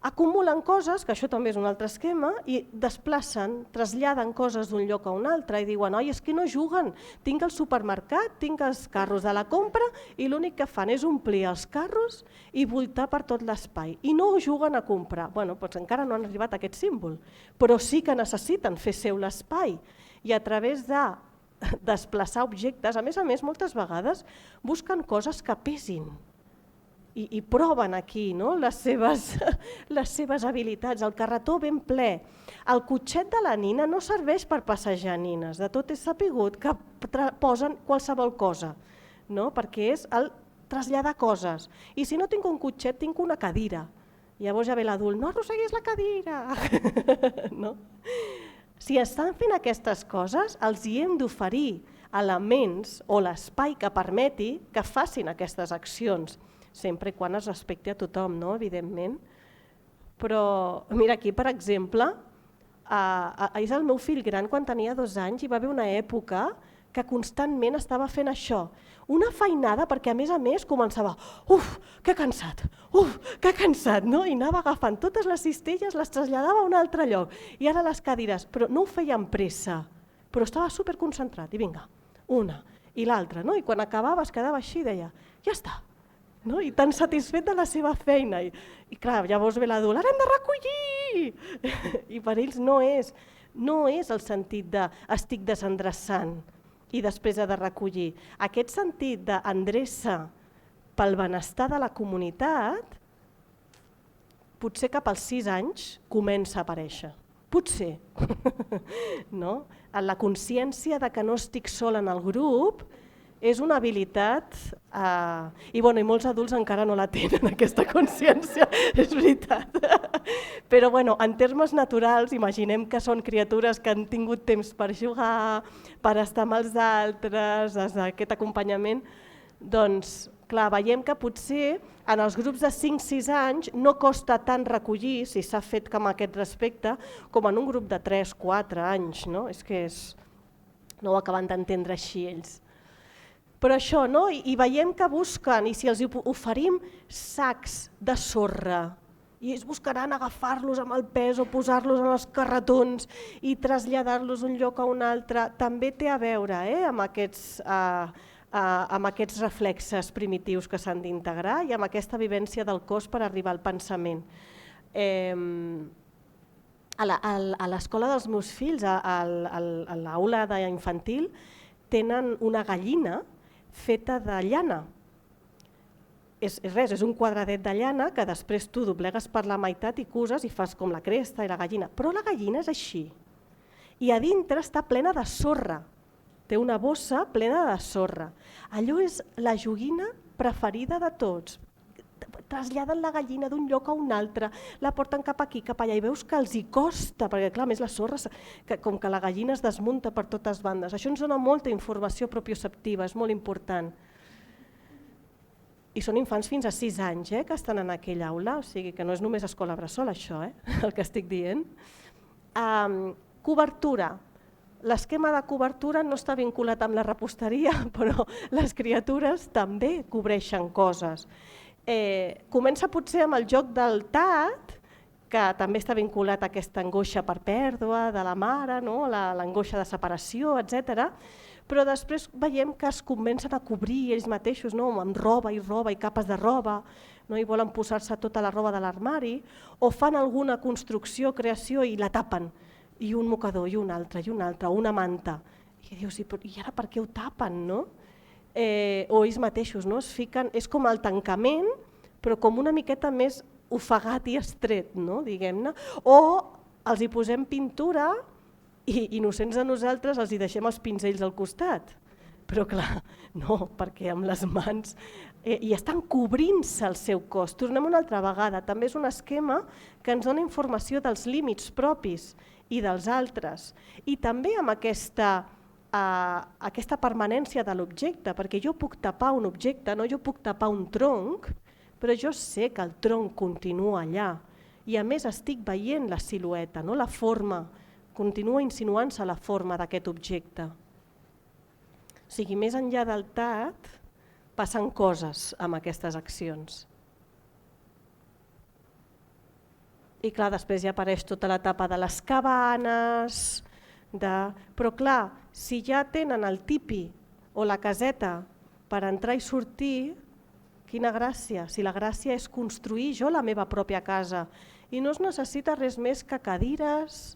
Acumulen coses, que això també és un altre esquema, i desplacen, traslladen coses d'un lloc a un altre i diuen oi, és que no juguen, tinc el supermercat, tinc els carros de la compra i l'únic que fan és omplir els carros i voltar per tot l'espai i no juguen a comprar. Bueno, doncs encara no han arribat a aquest símbol, però sí que necessiten fer seu l'espai i a través de desplaçar objectes, a més, moltes vegades busquen coses que pesin i proven aquí les seves habilitats. El carretó ben ple. El cotxet de la nina no serveix per passejar nines, de tot és sapigut que posen qualsevol cosa, perquè és el traslladar coses. I si no tinc un cotxet, tinc una cadira. Llavors ja ve l'adult, no arrosseguis la cadira. Si estan fent aquestes coses, els hi hem d'oferir elements o l'espai que permeti que facin aquestes accions, sempre quan es respecti a tothom, evidentment. Però mira aquí, per exemple, és el meu fill gran quan tenia 2 anys i va haver una època que constantment estava fent això. Una feinada perquè a més començava que cansat, i anava agafant totes les cistelles, les traslladava a un altre lloc i ara les cadires, però no ho feia amb pressa, però estava superconcentrat i vinga, una i l'altra, i quan acabava es quedava així i deia, ja està, i tan satisfet de la seva feina. I clar, llavors ve l'adult, ara hem de recollir! I per ells no és el sentit de estic desendreçant i després he de recollir. Aquest sentit d'endreça pel benestar de la comunitat potser cap als 6 anys comença a aparèixer. Potser. La consciència de que no estic sol en el grup és una habilitat i molts adults encara no la tenen, aquesta consciència, és veritat. Però en termes naturals, imaginem que són criatures que han tingut temps per jugar, per estar amb els altres, aquest acompanyament, doncs clar, veiem que potser en els grups de 5-6 anys no costa tant recollir, si s'ha fet amb aquest respecte, com en un grup de 3-4 anys. És que no ho acaben d'entendre així ells. Però això, i veiem que busquen, i si els oferim sacs de sorra, i ells buscaran agafar-los amb el pes o posar-los en els carretons i traslladar-los d'un lloc a un altre, també té a veure amb aquests reflexes primitius que s'han d'integrar i amb aquesta vivència del cos per arribar al pensament. A l'escola dels meus fills, a l'aula d'infantil, tenen una gallina feta de llana. És res, és un quadradet de llana que després tu doblegues per la meitat i coses i fas com la cresta i la gallina. Però la gallina és així. I a dintre està plena de sorra. Té una bossa plena de sorra. Allò és la joguina preferida de tots. Traslladen la gallina d'un lloc a un altre, la porten cap aquí, cap allà, i veus que els hi costa, perquè clar, més la sorra, com que la gallina es desmunta per totes bandes. Això ens dona molta informació propioceptiva, és molt important. I són infants fins a 6 anys que estan en aquella aula, o sigui que no és només escola bressol això, el que estic dient. Cobertura. L'esquema de cobertura no està vinculat amb la reposteria, però les criatures també cobreixen coses. Comença potser amb el joc del tat que també està vinculat a aquesta angoixa per pèrdua de la mare, l'angoixa de separació, etc. Però després veiem que es comencen a cobrir ells mateixos, amb roba i capes de roba, i volen posar-se tota la roba de l'armari, o fan alguna construcció, creació i la tapen, i un mocador, i un altre, una manta. I dius, i ara per què ho tapen? No? O ells mateixos es fiquen, és com el tancament, però com una miqueta més ofegat i estret, diguem-ne, o els hi posem pintura i innocents de nosaltres els hi deixem els pinzells al costat. Però clar, no, perquè amb les mans i estan cobrint-se el seu cos. Tornem una altra vegada, també és un esquema que ens dona informació dels límits propis i dels altres. I també amb aquesta permanència de l'objecte, perquè jo puc tapar un objecte, jo puc tapar un tronc, però jo sé que el tronc continua allà i a més estic veient la silueta, la forma, continua insinuant-se la forma d'aquest objecte. O sigui, més enllà del tat, passen coses amb aquestes accions. I clar, després ja apareix tota l'etapa de les cabanes, però clar, si ja tenen el tipi o la caseta per entrar i sortir, quina gràcia, si la gràcia és construir jo la meva pròpia casa i no es necessita res més que cadires,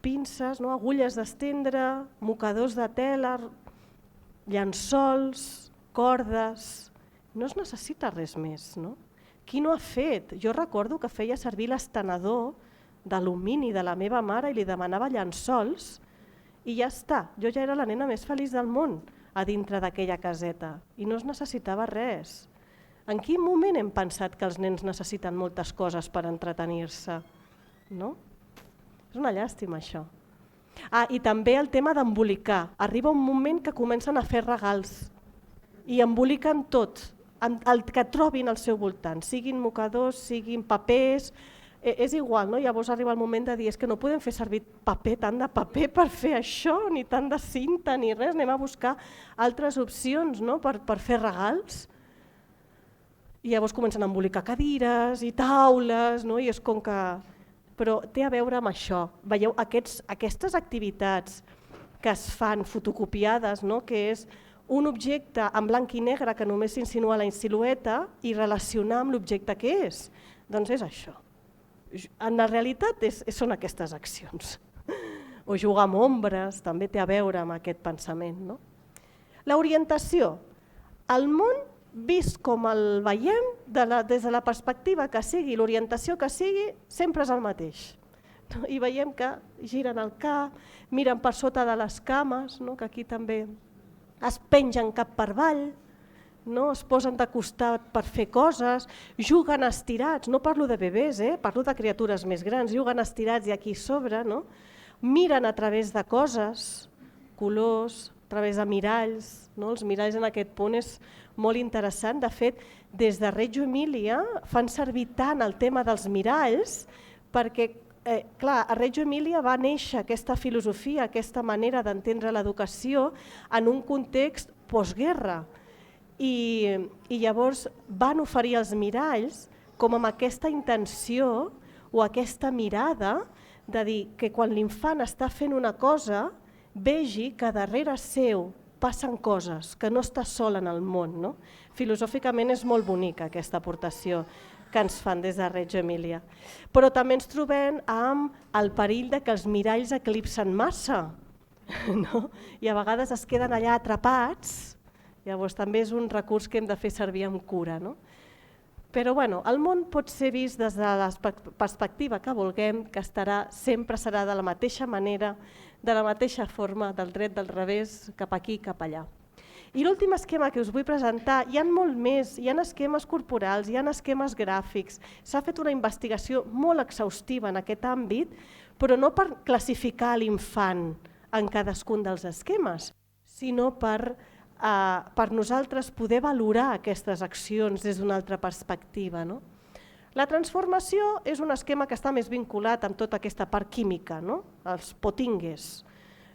pinces, agulles d'estendre, mocadors de tela, llençols, cordes, no es necessita res més. Qui no ha fet? Jo recordo que feia servir l'estenedor d'alumini de la meva mare i li demanava llençols i ja està, jo ja era la nena més feliç del món a dintre d'aquella caseta i no es necessitava res. En quin moment hem pensat que els nens necessiten moltes coses per entretenir-se? No? És una llàstima això. I també el tema d'embolicar. Arriba un moment que comencen a fer regals i emboliquen tot, el que trobin al seu voltant, siguin mocadors, siguin papers, és igual, llavors arriba el moment de dir és que no podem fer servir paper, tant de paper per fer això, ni tant de cinta ni res, anem a buscar altres opcions per fer regals. I llavors comencen a embolicar cadires i taules, i és com que... Però té a veure amb això. Veieu, aquestes activitats que es fan fotocopiades, que és un objecte en blanc i negre que només s'insinua la silueta i relacionar amb l'objecte que és, doncs és això. En la realitat són aquestes accions. O jugar amb ombres també té a veure amb aquest pensament. L'orientació. El món vist com el veiem, des de la perspectiva que sigui, l'orientació que sigui, sempre és el mateix. I veiem que giren el cap, miren per sota de les cames, que aquí també es pengen cap per avall, es posen de costat per fer coses, juguen estirats, no parlo de bebès, parlo de criatures més grans, juguen estirats i aquí sobre, miren a través de coses, colors, a través de miralls, els miralls en aquest punt és molt interessant. De fet, des de Reggio Emilia fan servir tant el tema dels miralls perquè, clar, a Reggio Emilia va néixer aquesta filosofia, aquesta manera d'entendre l'educació en un context postguerra i llavors van oferir els miralls com amb aquesta intenció o aquesta mirada de dir que quan l'infant està fent una cosa vegi que darrere seu passen coses, que no està sol en el món. Filosòficament és molt bonica aquesta aportació que ens fan des de Reggio Emilia. Però també ens trobem amb el perill que els miralls eclipsen massa i a vegades es queden allà atrapats, llavors també és un recurs que hem de fer servir amb cura. Però el món pot ser vist des de la perspectiva que vulguem, que sempre serà de la mateixa manera, de la mateixa forma, del dret, del revés, cap aquí, cap allà. I l'últim esquema que us vull presentar, hi ha molt més, hi ha esquemes corporals, hi ha esquemes gràfics, s'ha fet una investigació molt exhaustiva en aquest àmbit, però no per classificar l'infant en cadascun dels esquemes, sinó per nosaltres poder valorar aquestes accions des d'una altra perspectiva. La transformació és un esquema que està més vinculat amb tota aquesta part química, els potingues.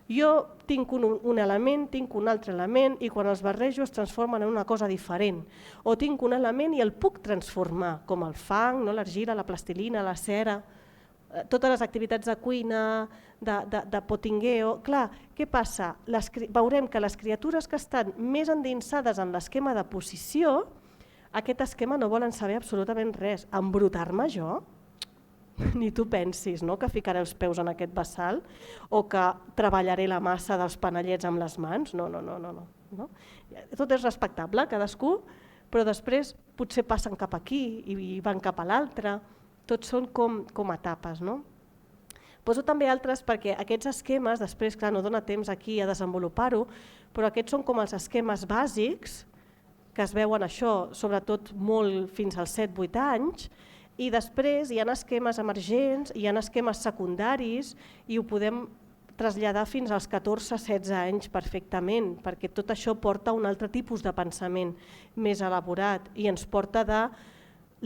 Jo tinc un element, tinc un altre element i quan els barrejo es transformen en una cosa diferent. O tinc un element i el puc transformar, com el fang, l'argila, la plastilina, la cera. totes les activitats de cuina, de potingueo. Clar, què passa? Veurem que les criatures que estan més endinsades en l'esquema de posició, aquest esquema no volen saber absolutament res. Embrutar-me jo? Ni tu pensis, no?, que ficaré els peus en aquest bassal o que treballaré la massa dels panellets amb les mans. No. Tot és respectable, cadascú, però després potser passen cap aquí i van cap a l'altre. Tots són com etapes. No? Poso també altres perquè aquests esquemes, després clar, no dona temps aquí a desenvolupar-ho, però aquests són com els esquemes bàsics que es veuen això, sobretot molt fins als 7-8 anys, i després hi ha esquemes emergents, hi ha esquemes secundaris i ho podem traslladar fins als 14-16 anys perfectament, perquè tot això porta a un altre tipus de pensament més elaborat i ens porta de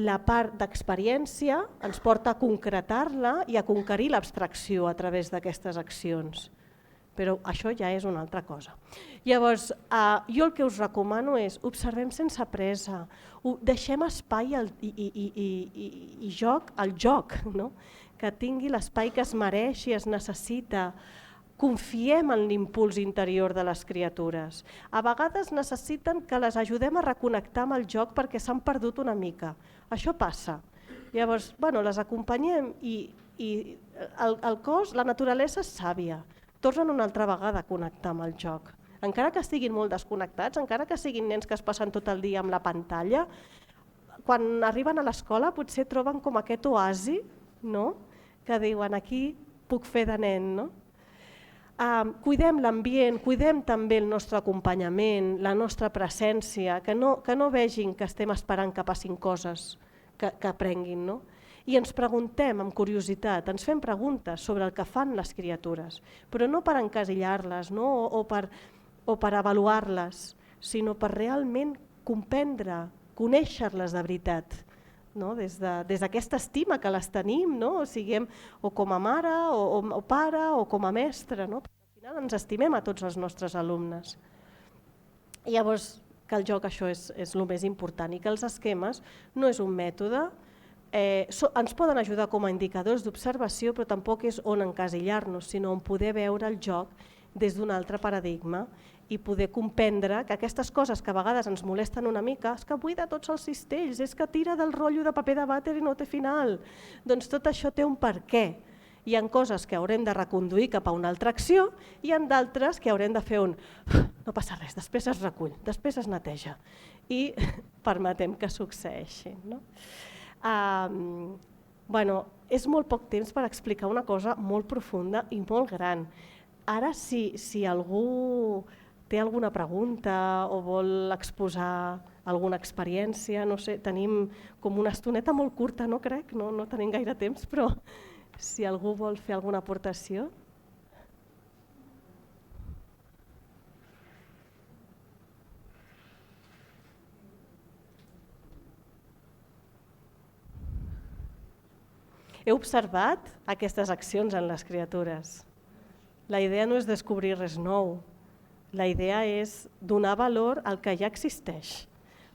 la part d'experiència, ens porta a concretar-la i a conquerir l'abstracció a través d'aquestes accions. Però això ja és una altra cosa. Llavors, jo el que us recomano és observem sense pressa, deixem espai i joc al joc, no? Que tingui l'espai que es mereix i es necessita. Confiem en l'impuls interior de les criatures. A vegades necessiten que les ajudem a reconnectar amb el joc perquè s'han perdut una mica. Això passa. Llavors, les acompanyem i el cos, la naturalesa és sàvia. Tornen una altra vegada a connectar amb el joc. Encara que estiguin molt desconnectats, encara que siguin nens que es passen tot el dia amb la pantalla, quan arriben a l'escola potser troben com aquest oasi, no? Que diuen aquí puc fer de nen. No? Cuidem l'ambient, cuidem també el nostre acompanyament, la nostra presència, que no vegin que estem esperant que passin coses que aprenguin. No? I ens preguntem amb curiositat, ens fem preguntes sobre el que fan les criatures, però no per encasillar-les o per avaluar-les, sinó per realment comprendre, conèixer-les de veritat, no? Des d'aquesta estima que les tenim, no? Siguem o com a mare, o pare, o com a mestre. No? Al final ens estimem a tots els nostres alumnes. I llavors, que el joc això és el més important i que els esquemes no és un mètode, ens poden ajudar com a indicadors d'observació, però tampoc és on encasillar-nos, sinó on poder veure el joc des d'un altre paradigma i poder comprendre que aquestes coses que a vegades ens molesten una mica, és que buida tots els cistells, és que tira del rotllo de paper de vàter i no té final. Doncs tot això té un perquè. Hi ha coses que haurem de reconduir cap a una altra acció i hi ha d'altres que haurem de fer un no passa res, després es recull, després es neteja i permetem que succeeixi. No? És molt poc temps per explicar una cosa molt profunda i molt gran. Ara, si algú té alguna pregunta o vol exposar alguna experiència, no sé, tenim com una estoneta molt curta, no crec, no tenim gaire temps, però si algú vol fer alguna aportació. He observat aquestes accions en les criatures. La idea no és descobrir res nou, la idea és donar valor al que ja existeix,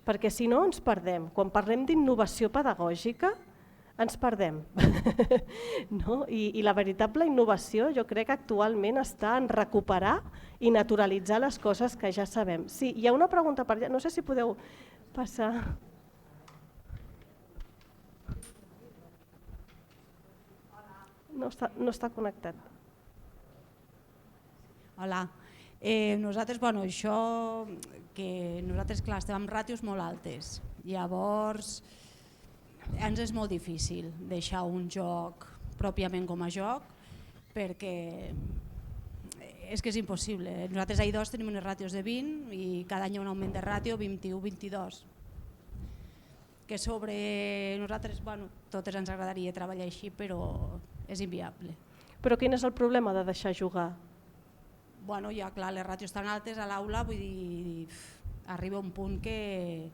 perquè si no ens perdem. Quan parlem d'innovació pedagògica ens perdem. No? I la veritable innovació jo crec que actualment està en recuperar i naturalitzar les coses que ja sabem. Sí, hi ha una pregunta per allà, no sé si podeu passar. No està connectat. Hola. Nosaltres, això que nosaltres, clar, estem amb ràtios molt altes. Llavors, ens és molt difícil deixar un joc pròpiament com a joc perquè és que és impossible. Nosaltres a I2 tenim unes ràtios de 20 i cada any hi ha un augment de ràtio 21-22. Que sobre nosaltres, totes ens agradaria treballar així, però és inviable. Però quin és el problema de deixar jugar? Ja clar, les ràtios tan altes a l'aula, vull dir, arriba un punt que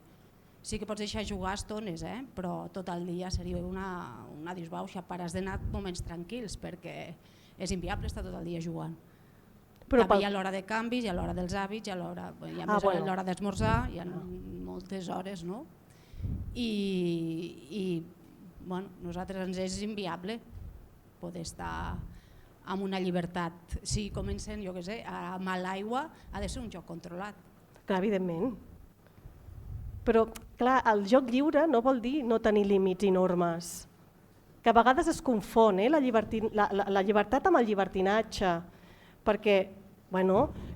sí que pots deixar jugar estones, però tot el dia seria una disbauxa, pares d'anar moments tranquils perquè és inviable estar tot el dia jugant. També hi ha l'hora de canvis, hi ha l'hora dels hàbits, hi ha l'hora d'esmorzar, hi ha moltes hores, no? I nosaltres ens és inviable poder estar amb una llibertat. Si comencen, jo què sé, amb l'aigua, ha de ser un joc controlat. Clar, evidentment. Però, clar, el joc lliure no vol dir no tenir límits i normes, que a vegades es confon la llibertat amb el llibertinatge, perquè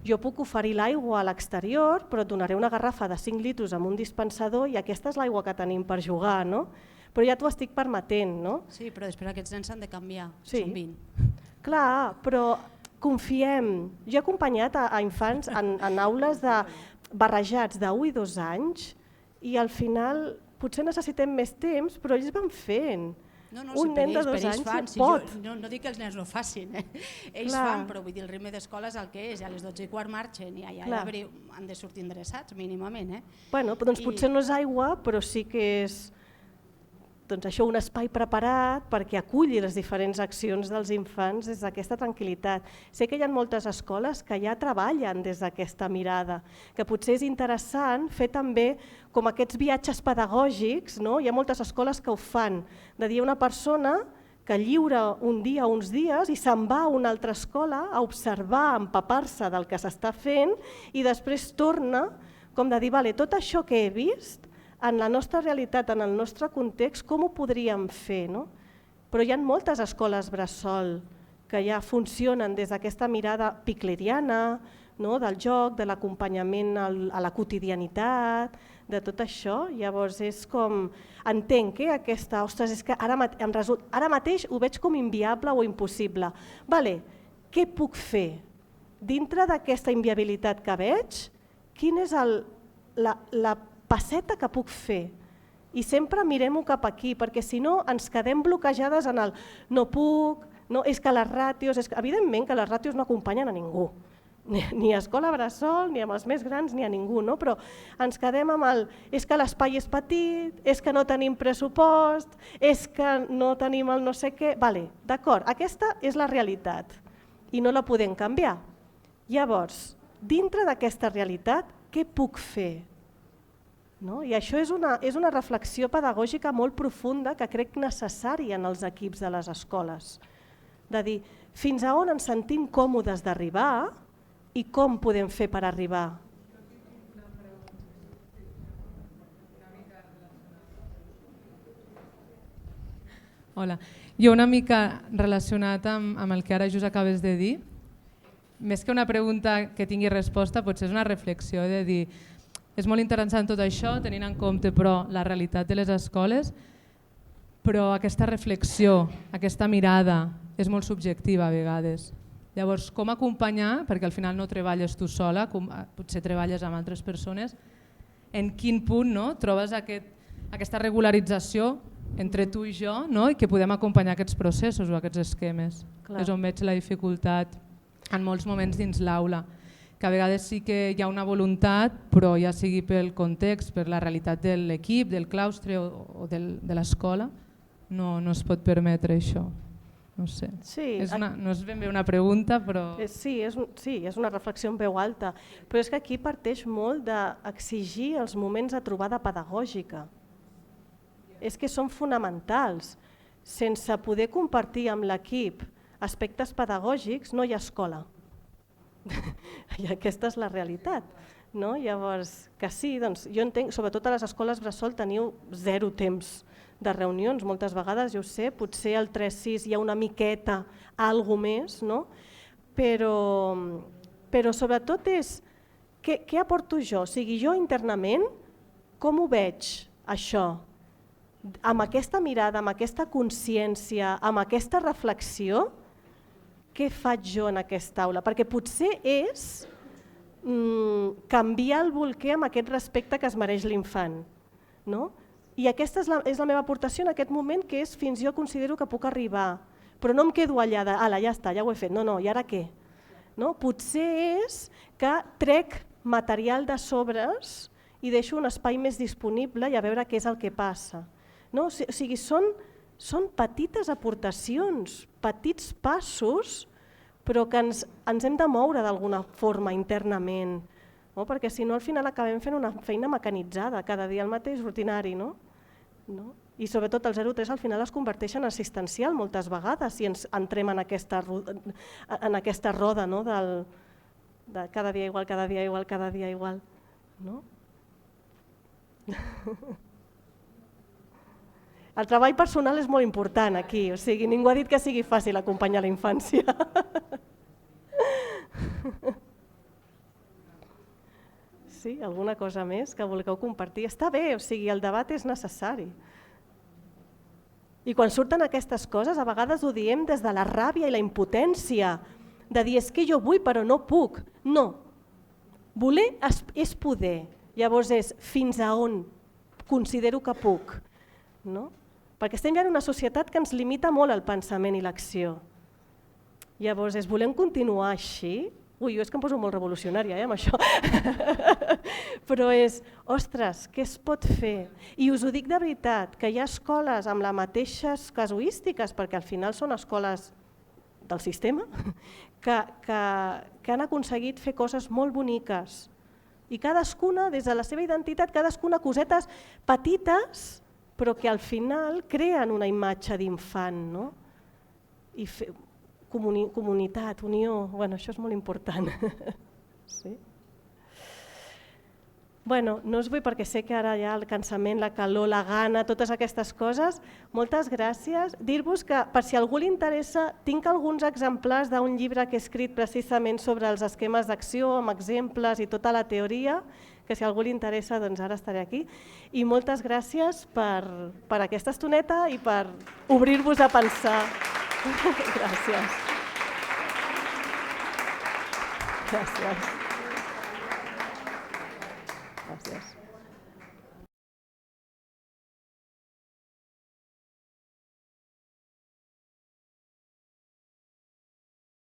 jo puc oferir l'aigua a l'exterior, però et donaré una garrafa de 5 litres amb un dispensador i aquesta és l'aigua que tenim per jugar, no? Però ja t'ho estic permetent, no? Sí, però després aquests nens s'han de canviar, sí. Són 20. Clar, però confiem. Jo he acompanyat a infants en aules barrejats de 1 i 2 anys i al final potser necessitem més temps, però ells van fent. Un nen de 2 anys pot. No dic que els nens no facin, ells fan, però vull dir, el ritme d'escola és el que és, a les 12:15 marxen i allà han de sortir endreçats mínimament. Doncs potser no és aigua, però sí que és un espai preparat perquè aculli les diferents accions dels infants des d'aquesta tranquil·litat. Sé que hi ha moltes escoles que ja treballen des d'aquesta mirada, que potser és interessant fer també com aquests viatges pedagògics, no? Hi ha moltes escoles que ho fan, de dir a una persona que lliura un dia o uns dies i se'n va a una altra escola a observar, a empapar-se del que s'està fent i després torna com de dir, vale, tot això que he vist, en la nostra realitat, en el nostre context, com ho podríem fer? No? Però hi ha moltes escoles bressol que ja funcionen des d'aquesta mirada picleriana, no? Del joc, de l'acompanyament a la quotidianitat, de tot això. Llavors és com, entenc aquesta, ostres, és que ara mateix ho veig com inviable o impossible. Vale, què puc fer? Dintre d'aquesta inviabilitat que veig, quina és la passeta que puc fer? I sempre mirem-ho cap aquí, perquè si no ens quedem bloquejades en el no puc, no, és que les ràtios, evidentment que les ràtios no acompanyen a ningú, ni a escola bressol, ni amb els més grans, ni a ningú, no? Però ens quedem amb el és que l'espai és petit, és que no tenim pressupost, és que no tenim el no sé què... Vale, d'acord, aquesta és la realitat i no la podem canviar. Llavors, dintre d'aquesta realitat, què puc fer? No? I això és una reflexió pedagògica molt profunda que crec necessària en els equips de les escoles. De dir, fins a on ens sentim còmodes d'arribar i com podem fer per arribar. Hola, jo una mica relacionat amb el que ara just acabes de dir, més que una pregunta que tingui resposta, potser és una reflexió de dir és molt interessant tot això, tenint en compte però la realitat de les escoles, però aquesta reflexió, aquesta mirada és molt subjectiva a vegades. Llavors, com acompanyar, perquè al final no treballes tu sola, potser treballes amb altres persones, en quin punt trobes aquesta regularització entre tu i jo i que podem acompanyar aquests processos o aquests esquemes. És on veig la dificultat en molts moments dins l'aula, que a vegades sí que hi ha una voluntat, però ja sigui pel context, per la realitat de l'equip, del claustre o de l'escola, no es pot permetre això. No sé, no és ben bé una pregunta, però... Sí, és una reflexió en veu alta, però és que aquí parteix molt d'exigir els moments de trobada pedagògica. És que són fonamentals. Sense poder compartir amb l'equip aspectes pedagògics no hi ha escola. I aquesta és la realitat. No? Llavors, que sí, doncs, jo entenc, sobretot a les escoles bressol teniu 0 temps de reunions, moltes vegades, jo ho sé, potser al 3-6 hi ha una miqueta, alguna més, no? Però sobretot és què aporto jo? O sigui, jo internament, com ho veig això? Amb aquesta mirada, amb aquesta consciència, amb aquesta reflexió, què faig jo en aquesta aula? Perquè potser és canviar el bolquer amb aquest respecte que es mereix l'infant. No? I aquesta és la meva aportació en aquest moment, que és fins jo considero que puc arribar, però no em quedo allà de, ala, ja està, ja ho he fet, no, i ara què? No? Potser és que trec material de sobres i deixo un espai més disponible i a veure què és el que passa. No? O sigui, són petites aportacions, petits passos, però que ens hem de moure d'alguna forma internament, no? Perquè si no al final acabem fent una feina mecanitzada, cada dia el mateix rutinari. No? I sobretot el 0-3 al final es converteix en assistencial moltes vegades si ens entrem en aquesta roda, no? De cada dia igual, cada dia igual, cada dia igual. No? El treball personal és molt important aquí, o sigui, ningú ha dit que sigui fàcil acompanyar la infància. Sí, alguna cosa més que vulgueu compartir? Està bé, o sigui, el debat és necessari. I quan surten aquestes coses, a vegades ho diem des de la ràbia i la impotència, de dir, és que jo vull però no puc. No, voler és poder, llavors és fins a on considero que puc. No? Perquè estem ja en una societat que ens limita molt el pensament i l'acció. Llavors és, volem continuar així? Ui, jo és que em poso molt revolucionària amb això. Però és, ostres, què es pot fer? I us ho dic de veritat, que hi ha escoles amb les mateixes casuístiques, perquè al final són escoles del sistema, que han aconseguit fer coses molt boniques. I cadascuna, des de la seva identitat, cadascuna cosetes petites, però que al final creen una imatge d'infant, no? I comunitat, unió, bueno, això és molt important. Sí? Bueno, no us vull perquè sé que ara hi ha el cansament, la calor, la gana, totes aquestes coses. Moltes gràcies. Dir-vos que, per si a algú li interessa, tinc alguns exemplars d'un llibre que he escrit precisament sobre els esquemes d'acció, amb exemples i tota la teoria, que si a algú li interessa, doncs ara estaré aquí. I moltes gràcies per aquesta estoneta i per obrir-vos a pensar. Gràcies. Gràcies.